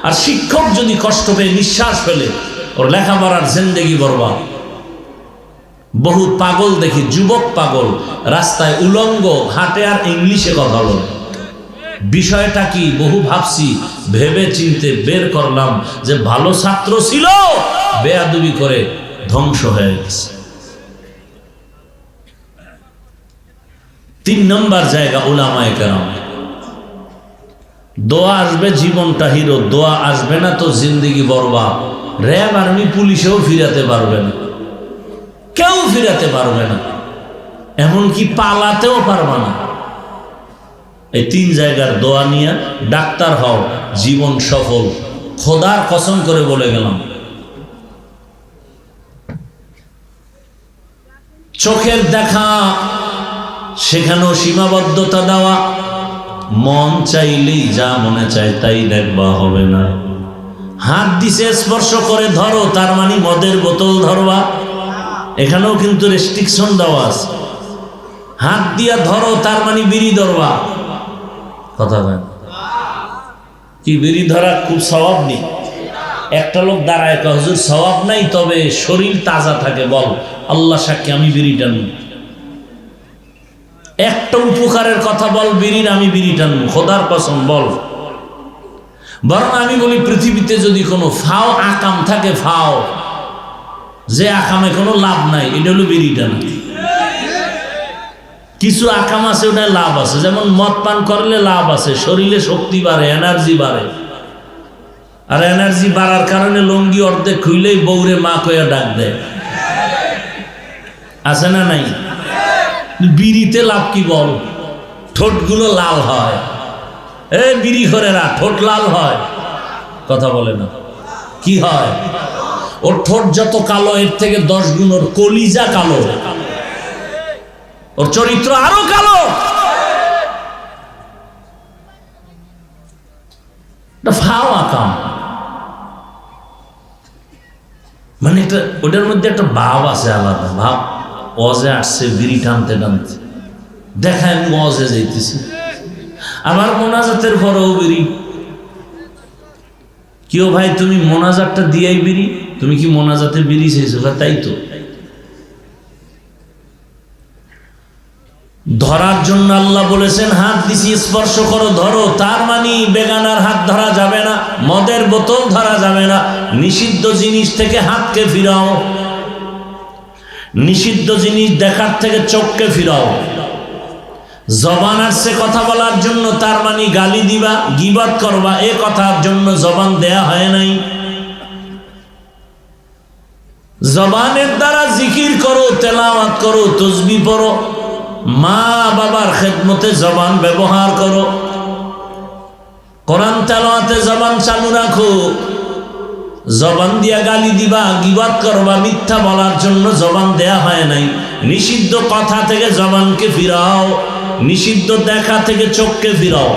আর শিক্ষক যদি কষ্ট পেয়ে নিঃশ্বাস ফেলে, ওর লেখাপড়ার জিন্দেগি বরবাদ। বহু পাগল দেখি, যুবক পাগল, রাস্তায় উলঙ্গ হাঁটে আর ইংলিশে কথা বলে। বিষয়টা কি? বহু ভাবছি, ভেবে চিনতে বের করলাম যে ভালো ছাত্র ছিল, বেয়াদবি করে ধ্বংস হয়ে গেছে। 3 নম্বর জায়গা উলামায়ে কেরাম। দোয়া আসবে জীবনটা হিরো, দোয়া আসবে না তো জিন্দেগি বরবাদ। র্যাব আর্মি পুলিশেও ফিরাতে পারবে না, কেউ ফিরাতে পারবে না, এমনকি পালাতেও পারবে না। এই 3 জায়গার দোয়া নিয়ে ডাক্তার হও, জীবন সফল। খোদার কসম করে বলে গেলাম। চোখের দেখা, সেখানেও সীমাবদ্ধতা দেওয়া। মন চাইলেই যা মনে চায় তাই দেখবা, হবে না। হাত দিছে স্পর্শ করে ধরো, তার মানে মদের বোতল ধরবা, এখানেও কিন্তু রেস্ট্রিকশন দেওয়া আছে। হাত দিয়া ধরো, তার মানে বিড়ি ধরবা। কথা বলেন কি? বিড়ি ধরা খুব সওয়াব নেই। একটা লোক দাঁড়ায় কয়, হুজুর সওয়াব নাই, তবে শরীর তাজা থাকে। বল, আল্লাহ সাক্ষী আমি বিড়ি টানবো। একটা উপকারের কথা বল বিড়ির, আমি বিড়ি টানবো, খোদার কসম বল। বরং আমি বলি, পৃথিবীতে যদি কোনো ফাও আকাম থাকে, ফাও যে আকামে কোনো লাভ নাই, এটা হলো বিড়ি টানা। কিছু আকাম আছে ওটা লাভ আছে, যেমন মদ পান করলে লাভ আছে, শরীরে শক্তি বাড়ে, এনার্জি বাড়ে। আর এনার্জি বাড়ার কারণে লুঙ্গি অর্ধেক খুইলেই বউরে মা কইয়া ডাক দেয়, আছে না নাই? বিড়িতে লাভ কি বল, ঠোঁটগুলো লাল হয়। বিড়ি ঘরেরা ঠোঁট লাল হয়, কথা বলে না, কি হয়? ওর ঠোঁট যত কালো এর থেকে 10 গুণ ওর কলিজা কালো, ওর চরিত্র আরো কালো। ফাওয়া কাম, মানে এটা ওটার মধ্যে একটা ভাব আছে, আলাদা ভাব। ওয়াজে আসছে বিড়ি টানতে টানতে, দেখায় আমি ওয়াজে যাইতেছি, আবার মোনাজাতের পরেও বিড়ি। কেউ ভাই তুমি মোনাজাতটা দিয়াই বিড়ি, তুমি কি মোনাজাতে বিড়ি চাইছো? তাই তো। ধরার জন্য আল্লাহ বলেছেন হাত দিছি স্পর্শ করো, ধরো। তার মানে বেগানার হাত ধরা যাবে না, মদের বোতল ধরা যাবে না, নিষিদ্ধ জিনিস থেকে হাতকে ফিরাও, নিষিদ্ধ জিনিস দেখার থেকে চোখকে ফিরাও। জবান আসছে কথা বলার জন্য, তার মানে গালি দিবা, গীবত করবা, এ কথার জন্য জবান দেয়া হয় নাই। জবানের দ্বারা জিকির করো, তেলাওয়াত করো, তাসবিহ পড়ো, মা বাবার খেদমতে জবান ব্যবহার করো, কোরআন তেলাওয়াতে জবান চালু রাখো। জবান দিয়া গালি দিবা, গীবত করবা, মিথ্যা বলার জন্য জবান দেয়া হয় নাই। নিষিদ্ধ কথা থেকে জবানকে ফিরাও, নিষিদ্ধ দেখা থেকে চোখকে ফিরাও,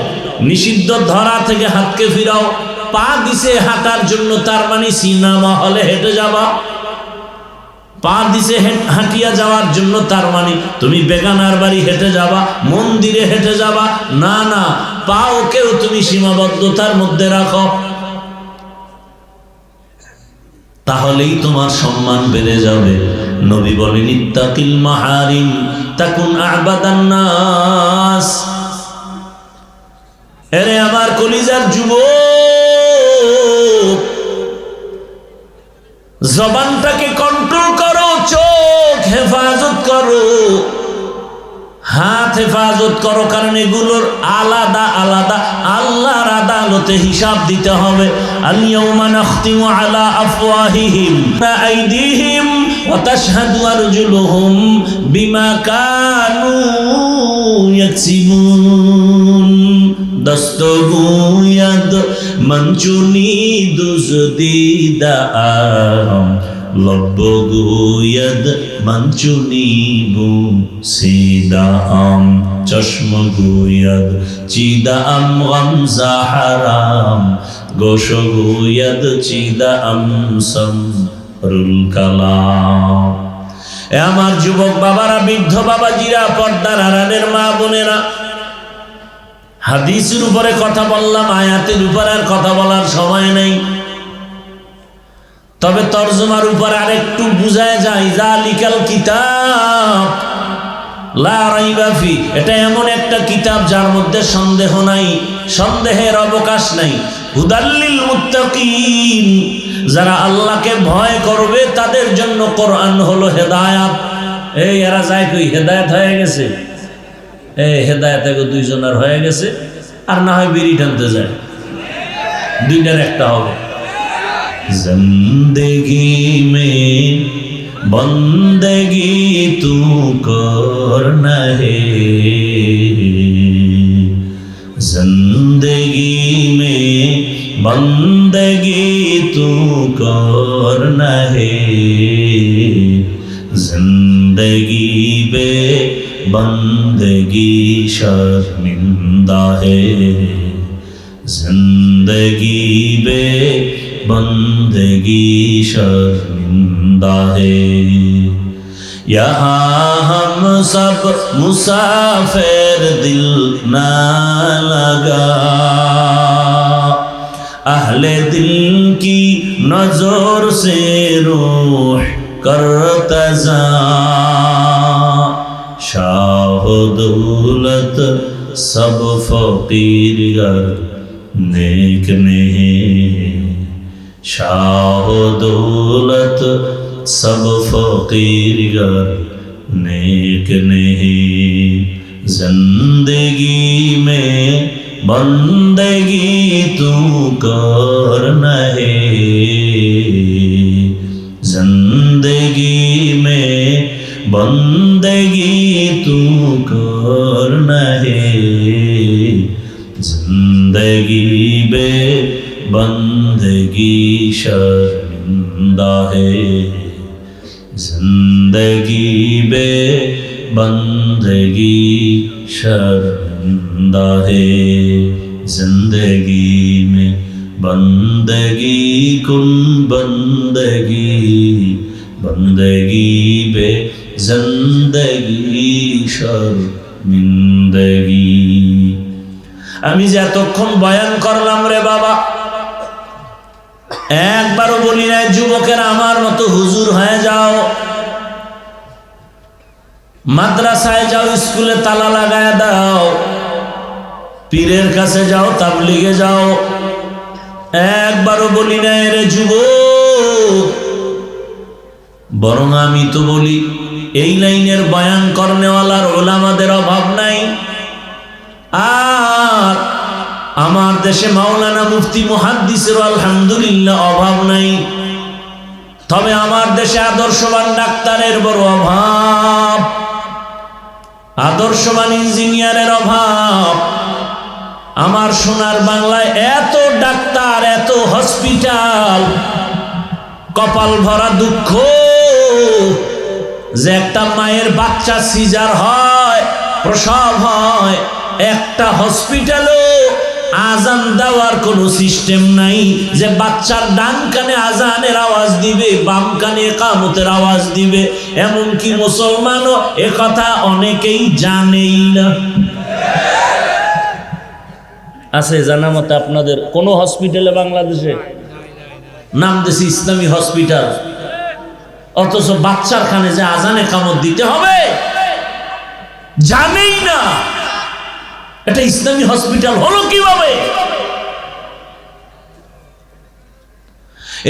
নিষিদ্ধ ধরা থেকে হাতকে ফিরাও। পা দিছে হাঁটার জন্য, তার মানে সিনেমা হলে হেঁটে যাবা। পা দিছে হাঁটিয়া যাওয়ার জন্য, তার মানে তুমি বেগানার বাড়ি হেঁটে যাবা, মন্দিরে হেঁটে যাবা না। না, পাওকেও তুমি সীমাবদ্ধতার মধ্যে রাখো, তাহলেই তোমার সম্মান বেড়ে যাবে। নবী বলেন ইত্তাকিল মাহারিম তাকুন আবাদান নাস। এরে আমার কলিজার যুবক, জবানটাকে কন্ট্রোল করো, চোখ হেফাজত করো, হাত হেফাজত করো, কারণ এগুলোর আলাদা আলাদা আল্লাহর আদালতে হিসাব দিতে হবে। আল ইয়াউমা নাখতিমু আলা আফওয়াহিহিম ওয়া আইদিহিম ওয়া তাশহাদু আরজুলুহুম বিমা কানু ইয়াকসিবুন। দস্তগুয়াদ মঞ্চুনি দুজদিদা লব্বগুয়াদ মঞ্চুনি বু সিদাম চশমগুয়াদ চিদাম গামজা হারাম গোশগুয়াদ চিদাম সমরুল কালাম। এ আমার যুবক বাবারা, বৃদ্ধ বাবাজিরা, পর্দার আড়ালের মা বোনেরা, হাদিসের উপরে কথা বললাম, আয়াতের উপরে আর কথা বলার সময় নেই। তবে তরজমার উপর আরেকটু বুঝায় যায়, জালিকাল কিতাব লা রাইবা ফি, এটা এমন একটা কিতাব যার মধ্যে সন্দেহ নাই, সন্দেহের অবকাশ নাই। হুদাল্লিল মুত্তাকিন, যারা আল্লাহকে ভয় করবে তাদের জন্য কোরআন হলো হেদায়াত। এই এরা যায় কই, হেদায়াত হয়ে গেছে, হেদায়েত থেকে 2 জনের হয়ে গেছে, আর না হয় বিড়ি টানতে যায়, দুইটার একটা হবে। জিন্দেগি মে বন্দেগি তু করনা হে, জিন্দেগি মে বন্দেগি তু করনা হে, জিন্দেগি বে बंदगी शर्मिंदा है, जिंदगी बे बंदगी शर्मिंदा है। यहाँ हम सब मुसाफिर, दिल ना लगा अहले दिल की नजर से रूह करतजा, शाह दौलत सब फकीर गर नेक नहीं, शाह दौलत सब फकीर गर नेक नहीं। जिंदगी में बंदगी तू करना है, जिंदगी में बंदगी तू करना है, जिंदगी बे बंदगी शर्मिंदा है, जिंदगी बे बंदगी शर्मिंदा है, जिंदगी में बंदगी कुन बंदगी, बंदगी बे जिंदगी शर्मिंदगी। আমি যে এতক্ষণ বয়ান করলাম রে বাবা, একবারও বলি নাই যুবকেরা আমার মতো হুজুর হয়ে যাও, মাদ্রাসায় যাও, স্কুলে তালা লাগায় দাও, পীরের কাছে যাও, তাবলিগে যাও। একবারও বলি নাই রে যুবক, বরং আমি তো বলি এই লাইনের বয়ান করনেওয়ালার ওলামাদের অভাব নাই। আর আমার দেশে মাওলানা মুফতি মুহাদ্দিসের আলহামদুলিল্লাহ অভাব নাই। তবে আমার দেশে আদর্শবান ডাক্তারের বড় অভাব, আদর্শবান ইঞ্জিনিয়ারের অভাব। আমার সোনার বাংলায় এত ডাক্তার, এত হসপিটাল, কপাল ভরা দুঃখ যে একটা মায়ের বাচ্চা সিজার হয়, প্রসব হয়, একটা হসপিটালও আজান দেওয়ার কোনো সিস্টেম নাই যে বাচ্চার ডান কানে আজানের আওয়াজ দিবে, বাম কানে ইকামতের আওয়াজ দিবে। এমনকি মুসলমানও এ কথা অনেকেই জানেই না। আছে জানা মতে আপনাদের কোন হসপিটালে বাংলাদেশে? নাম দিয়েছে ইসলামী হসপিটাল, অথচ বাচ্চার কানে যে আজানে ইকামত দিতে হবে জানেই না। এটা ইসলামী হসপিটাল হলো কিভাবে?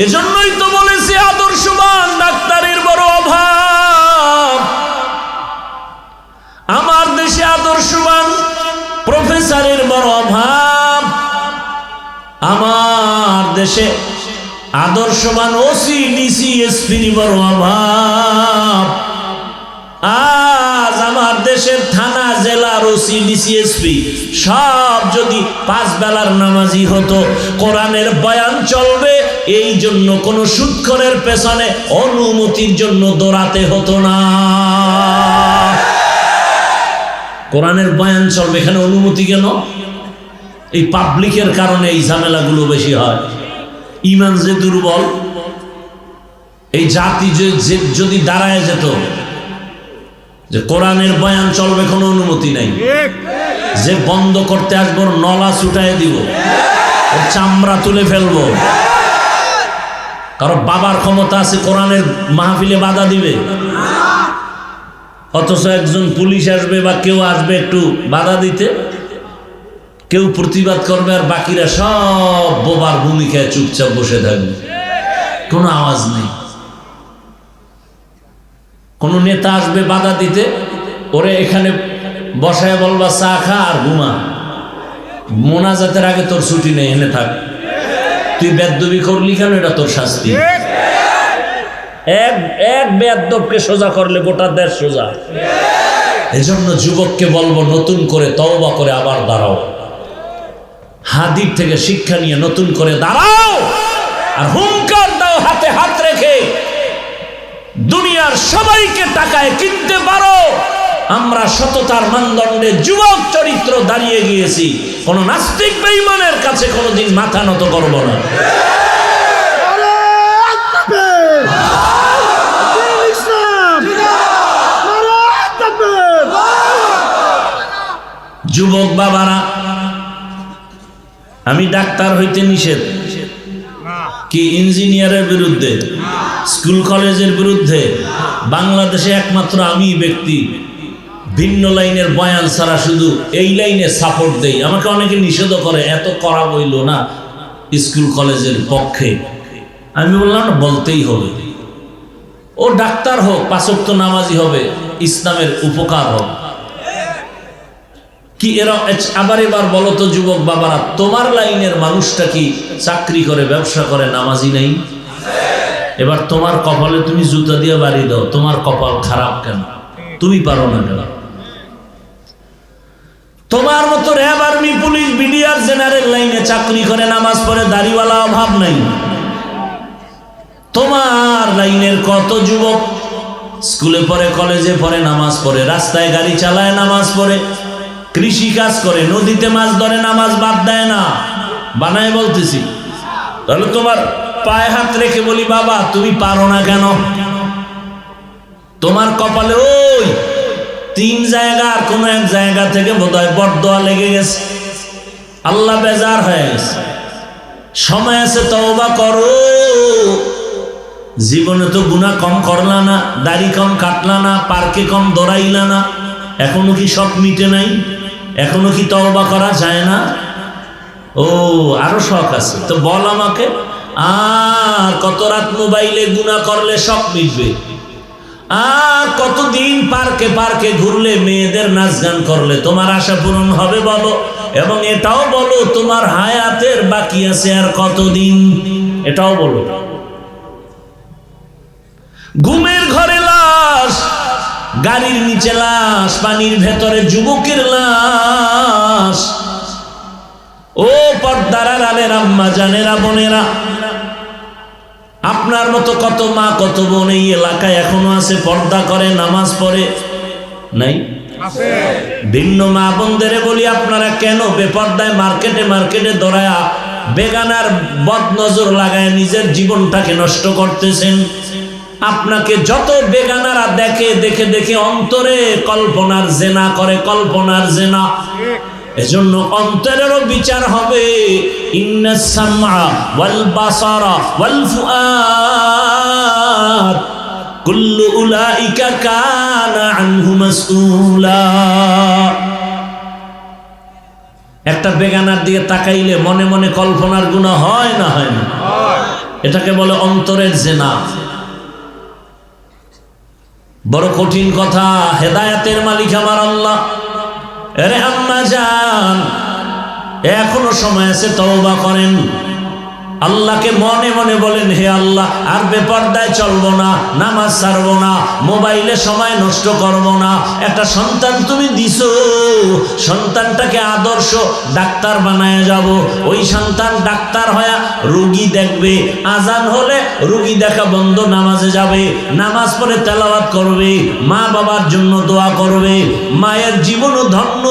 এজন্যই তো বলেছি আদর্শবান ডাক্তারের বড় অভাব। আমার দেশে আদর্শবান প্রফেসরের বড় অভাব। আমার দেশে আদর্শবান ওসি, ডিসি, এসপির বড় অভাব। আজ আমার দেশের থানা, জেলার ওসি, ডিসি, এসপি সব যদি 5 বেলার নামাজি হতো, কোরআনের বয়ান চলবে, এই জন্য কোন সুদখোরের পেছনে অনুমতির জন্য দৌড়াতে হতো না। কোরআনের বয়ান চলবে, এখানে অনুমতি কেন? এই পাবলিকের কারণে এই ঝামেলাগুলো বেশি হয়। ঈমান যে দুর্বল, এই জাতি যদি দাঁড়ায় যেত যে কোরআনের বয়ান চলবে, কোনো অনুমতি নাই, যে বন্ধ করতে আসবো নলা ছুটাই দিব, ওর চামড়া তুলে ফেলবো। কারো বাবার ক্ষমতা আছে কোরআনের মাহফিলে বাধা দিবে? অথচ একজন পুলিশ আসবে বা কেউ আসবে একটু বাধা দিতে, কেউ প্রতিবাদ করবে, আর বাকিরা সব বোবার ভূমিকায় চুপচাপ বসে থাকবে, কোনো আওয়াজ নেই। কোন নেতা আসবে বাধা দিতে, ওরে এখানে বসায় বলবা চা খা আর ঘুমা, মোনাজাতের আগে তোর ছুটি নেই, এনে থাক, তুই বেদবি করলি কেন, এটা তোর শাস্তি। এক বেদবকে সোজা করলে গোটা দেশ সোজা। এজন্য যুবককে বলবো নতুন করে তওবা করে আবার দাঁড়াও, হাদির থেকে শিক্ষা নিয়ে নতুন করে দাঁড়াও, আর হুঙ্কার দাও হাতে হাত রেখে, দুনিয়ার সবাইকে টাকায় কিনতে পারো। আমরা সততার মানদণ্ডে যুবক চরিত্র দাঁড়িয়ে গিয়েছি, কোন নাস্তিক বেঈমানের কাছে কোনোদিন মাথা নত করব না। যুবক বাবারা, আমি ডাক্তার হইতে নিষেধ কি ইঞ্জিনিয়ারের বিরুদ্ধে, স্কুল কলেজের বিরুদ্ধে? বাংলাদেশে একমাত্র আমি ব্যক্তি ভিন্ন লাইনের বয়ান ছাড়া শুধু এই লাইনে সাপোর্ট দেই। আমাকে অনেকে নিষেধ করে, এত করা বইল না স্কুল কলেজের পক্ষে। আমি বললাম না, বলতেই হবে। ও ডাক্তার হোক, 5 ওয়াক্ত নামাজি হবে, ইসলামের উপকার হোক। কি এরা এবার বলো তো যুবক বাবারা, তোমার লাইনের মানুষটা কি চাকরি করে, ব্যবসা করে, নামাজি নেই? এবার তোমার কপালে তুমি জুতা দিয়ে বাড়ি দাও, তোমার কপাল খারাপ কেন? তুমি পারো না কেন? তোমার মতো RAB, army, police, BDR, general লাইনে চাকরি করে, নামাজ পড়ে, দাড়িওয়ালা অভাব নাই। তোমার লাইনের কত যুবক স্কুলে পড়ে, কলেজে পড়ে, নামাজ পড়ে, রাস্তায় গাড়ি চালায়, নামাজ পড়ে, কৃষি কাজ করে, নদীতে মাছ ধরে, নামাজ বাদ দেয় না। বানায় বলতেছি। তাহলে তোমার পায়ে হাত রেখে বলি, বাবা তুমি পারো না কেন? তোমার কপালে ওই 3 জায়গার কোন এক জায়গা থেকে বোধহয় বরদোয়া লেগে গেছে, আল্লাহ বেজার হয়ে গেছে। সময় আছে, তওবা করো। জীবনে তো গুনাহ কম করলা না, দাড়ি কম কাটলা না, পার্কে কম দৌড়াইলা না, এখনো কি শখ মিটে নাই? এখনো কি তওবা করা যায় না? ও আরো শখ আছে তো বল আমাকে। আর কত রাত মোবাইলে গুনাহ করলে শখ মিটবে? আর কতদিন পার্কে পার্কে ঘুরলে, মেয়েদের নাচ গান করলে তোমার আশা পূরণ হবে বলো? এবং এটাও বলো তোমার হায়াতের বাকি আছে আর কতদিন, এটাও বলো। ঘুমের ঘরে লাশ, গাড়ির নিচে লাশ, পানির ভেতরে যুবকের লাশ। ও পর্দার আড়ালের আম্মা জানেরা, বোনেরা, আপনার মতো কত মা, কত বোন এই এলাকায় এখনো আছে, পর্দা করে, নামাজ পড়ে, নাই? ভিন্ন মা বোনদের বলি, আপনারা কেন বেপর্দায় মার্কেটে মার্কেটে দৌড়ায়া বেগানার বদ নজর লাগায় নিজের জীবনটাকে নষ্ট করতেছেন? আপনাকে যত বেগানারা দেখে, দেখে দেখে অন্তরে কল্পনার জেনা করে, কল্পনার জেনা। এজন্য অন্তরেরও বিচার হবে। ইন্নাস সামআ ওয়াল বাসারা ওয়াল ফুআদ কুল্লু উলাইকা কানা আনহু মাসউলা। একটা বেগানার দিকে তাকাইলে মনে মনে কল্পনার গুনাহ হয় না হয় না? এটাকে বলে অন্তরের জেনা। বড় কঠিন কথা। হেদায়েতের মালিক আমার আল্লাহ। আরে আম্মা জান, এখনো সময় আছে, তওবা করেন। আল্লাহকে মনে মনে বলেন, হে আল্লাহ আর বেপরদায় চলবো না, নামাজ ছাড়বো না, মোবাইলে সময় নষ্ট করবো না। একটা সন্তান তুমি দিছো, সন্তানটাকে আদর্শ ডাক্তার বানায় যাব। ওই সন্তান ডাক্তার হয়ে রোগী দেখবে, আজান হলে রোগী দেখা বন্ধ, নামাজে যাবে, নামাজ পড়ে তেলাওয়াত করবে, মা বাবার জন্য দোয়া করবে। মায়ের জীবনও ধন্য,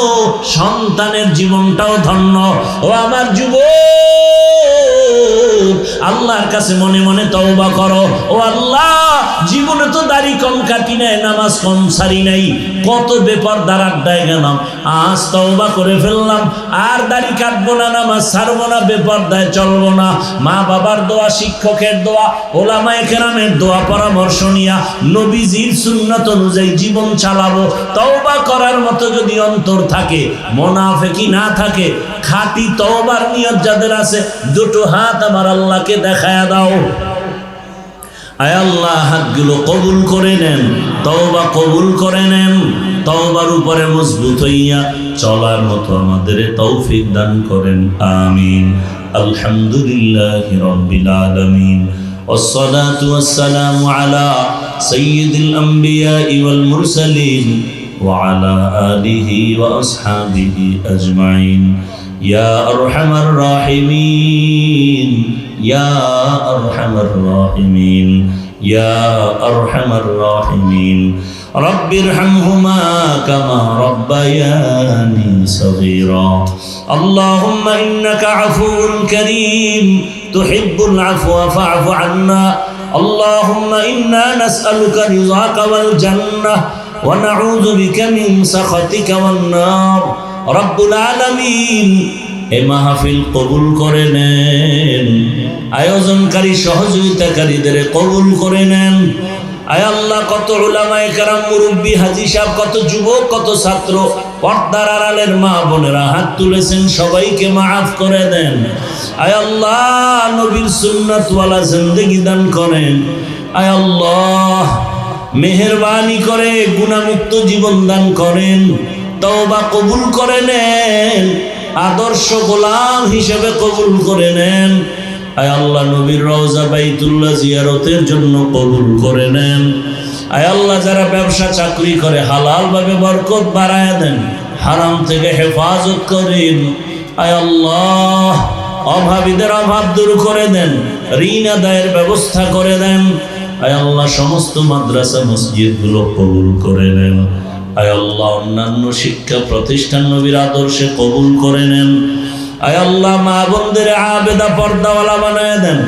সন্তানের জীবনটাও ধন্য। ও আমার আল্লাহর কাছে মনে মনে তওবা করো। ও আল্লাহ, জীবনে তো দাড়ি কম কাটি নাই, নামাজ কম সারি নাই, কত বেপরদার আড্ডায় গেলাম, আজ তওবা করে ফেললাম, আর দাড়ি কাটবো না, নামাজ ছাড়বো না, বেপরদায় চলবো না। মা বাবার দোয়া, শিক্ষকের দোয়া, ওলামায়ে কেরামের দোয়া পরামর্শ নিয়া নবীজির সুন্নাত অনুযায়ী জীবন চালাবো। তওবা করার মতো যদি অন্তর থাকে, মুনাফিকি না থাকে, খাঁটি তওবার নিয়ত যাদের আছে, দুটো হাত আমার আল্লাহকে দেখায়া দাও। আয় আল্লাহ, হাতগুলো কবুল করে নেন, তওবা কবুল করে নেন। তওবার উপরে মজবুত হইয়া চলার মতো আমাদের তৌফিক দান করেন, আমিন। আলহামদুলিল্লাহি রাব্বিল আলামিন, والصلاة والسلام على سيد الأنبياء والمرسلين وعلى آله وأصحابه أجمعين يا أرحم الراحمين يا أرحم الراحمين يا أرحم الراحمين رب ارحمهما كما ربياني صغيرا اللهم إنك عفو كريم تحب العفو فاعف عنا اللهم إنا نسألك رضاك والجنة ونعوذ بك من سخطك والنار رب العالمين এ মাহফিল কবুল করে নেন, আয়োজনকারী সহযোগিতাকারীদের কবুল করে নেন। আয় আল্লাহ, কত উলামায়ে কেরাম, মুরব্বী, হাজী সাহেব, কত যুবক, কত ছাত্র, পর্দার আড়ালের মা বোনেরা হাত তুলেছেন, সবাইকে মাফ করে দেন। আয় আল্লাহ, নবীর সুন্নাতওয়ালা জিন্দেগি দান করেন। আয় আল্লাহ, মেহেরবানি করে গুনাহমুক্ত জীবন দান করেন। তওবা কবুল করে নেন, আদর্শ গোলাম হিসেবে কবুল করে নেন। আয় আল্লাহ নবীর রওজা বাইতুল্লাহ জিয়ারতের জন্য কবুল করে নেন। আয় আল্লাহ যারা ব্যবসা চাকরি করে হালাল ভাবে বরকত বাড়ায় দেন, হারাম থেকে হেফাজত করেন। আয় আল্লাহ অভাবীদের অভাব দূর করে দেন, ঋণ আদায়ের ব্যবস্থা করে দেন। আয় আল্লাহ সমস্ত মাদ্রাসা মসজিদগুলো কবুল করে নেন। আয় আল্লাহ অন্যান্য শিক্ষা প্রতিষ্ঠান নবীর আদর্শে কবুল করে নেন। আয় আল্লাহ মা বোনদের আবেদা পর্দাওয়ালা বানায় দেন,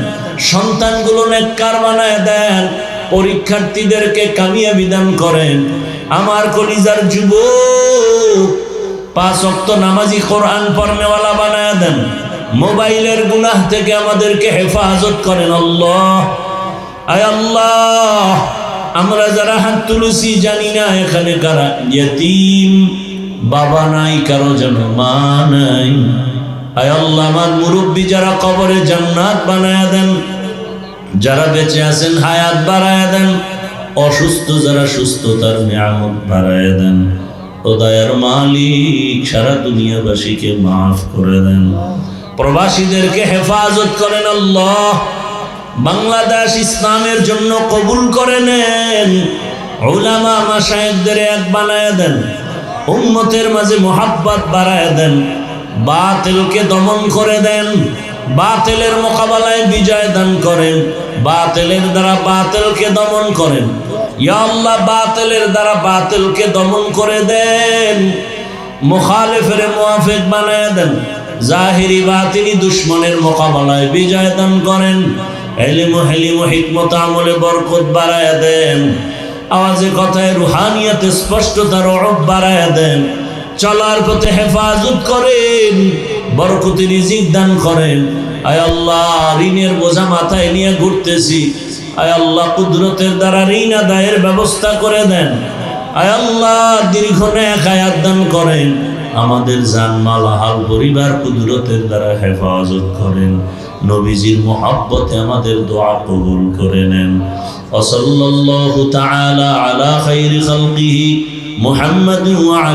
সন্তানগুলো নেককার বানায় দেন, পরীক্ষার্থীদেরকে কামিয়াবি দান করেন। আমার কলিজার যুবক 5 ওয়াক্ত নামাজি কোরআন পড়নেওয়ালা বানায় দেন, মোবাইলের গুনাহ থেকে আমাদেরকে হেফাজত করেন আল্লাহ। আয় আল্লাহ আমরা যারা হাত তুলেছি জানি না এখানে কারা ইয়তীম, বাবা নাই, কারো যেন মা নাই। আয় আল্লাহ আমার মুরব্বী যারা কবরে জান্নাত বানায় দেন, যারা বেঁচে আছেন হায়াত বাড়ায় দেন, অসুস্থ যারা সুস্থতার নিয়ামত বাড়ায় দেন। ও দয়ার মালিক সারা দুনিয়াবাসীকে মাফ করে দেন, প্রবাসীদেরকে হেফাজত করেন আল্লাহ। বাংলাদেশ ইসলামের জন্য কবুল করে নেন, উলামা মাশায়েখদের এক বানায় দেন, উম্মতের মাঝে মুহাব্বত বাড়ায় দেন, বাতিলকে দমন করে দেন, বাতিলের মোকাবেলায় বিজয় দান করেন, বাতিলের দ্বারা বাতিলকে দমন করেন। ইয়া আল্লাহ বাতিলের দ্বারা বাতিলকে দমন করে দেন, মুখালিফের মুওয়াফিক বানায় দেন, জাহিরি বাতিনি দুশমনের মোকাবেলায় বিজয় দান করেন। ইলম ও হিলম ও হিকমত আমলে বরকত বাড়ায় দেন, আওয়াজে কথায় রুহানিয়াতে স্পষ্টতা রব বাড়ায় দেন, চলার পথে হেফাজত করেন, বরকতি রিজিক দান করেন। আয় আল্লাহ ঋণের বোঝা মাথায় নিয়ে ঘুরতেছি, আয় আল্লাহ কুদরতের দ্বারা ঋণ আদায়ের ব্যবস্থা করে দেন। আয় আল্লাহ দীর্ঘ নেক হায়াত দান করেন, আমাদের জানমাল হাল পরিবার কুদরতের দ্বারা হেফাজত করেন। নবীজির মুহাব্বতে আমাদের দোয়া কবুল করে নেন। ওয়া সাল্লাল্লাহু তাআলা আলা খাইরি খালকিহি মুহাম্মাদিন ওয়া আলা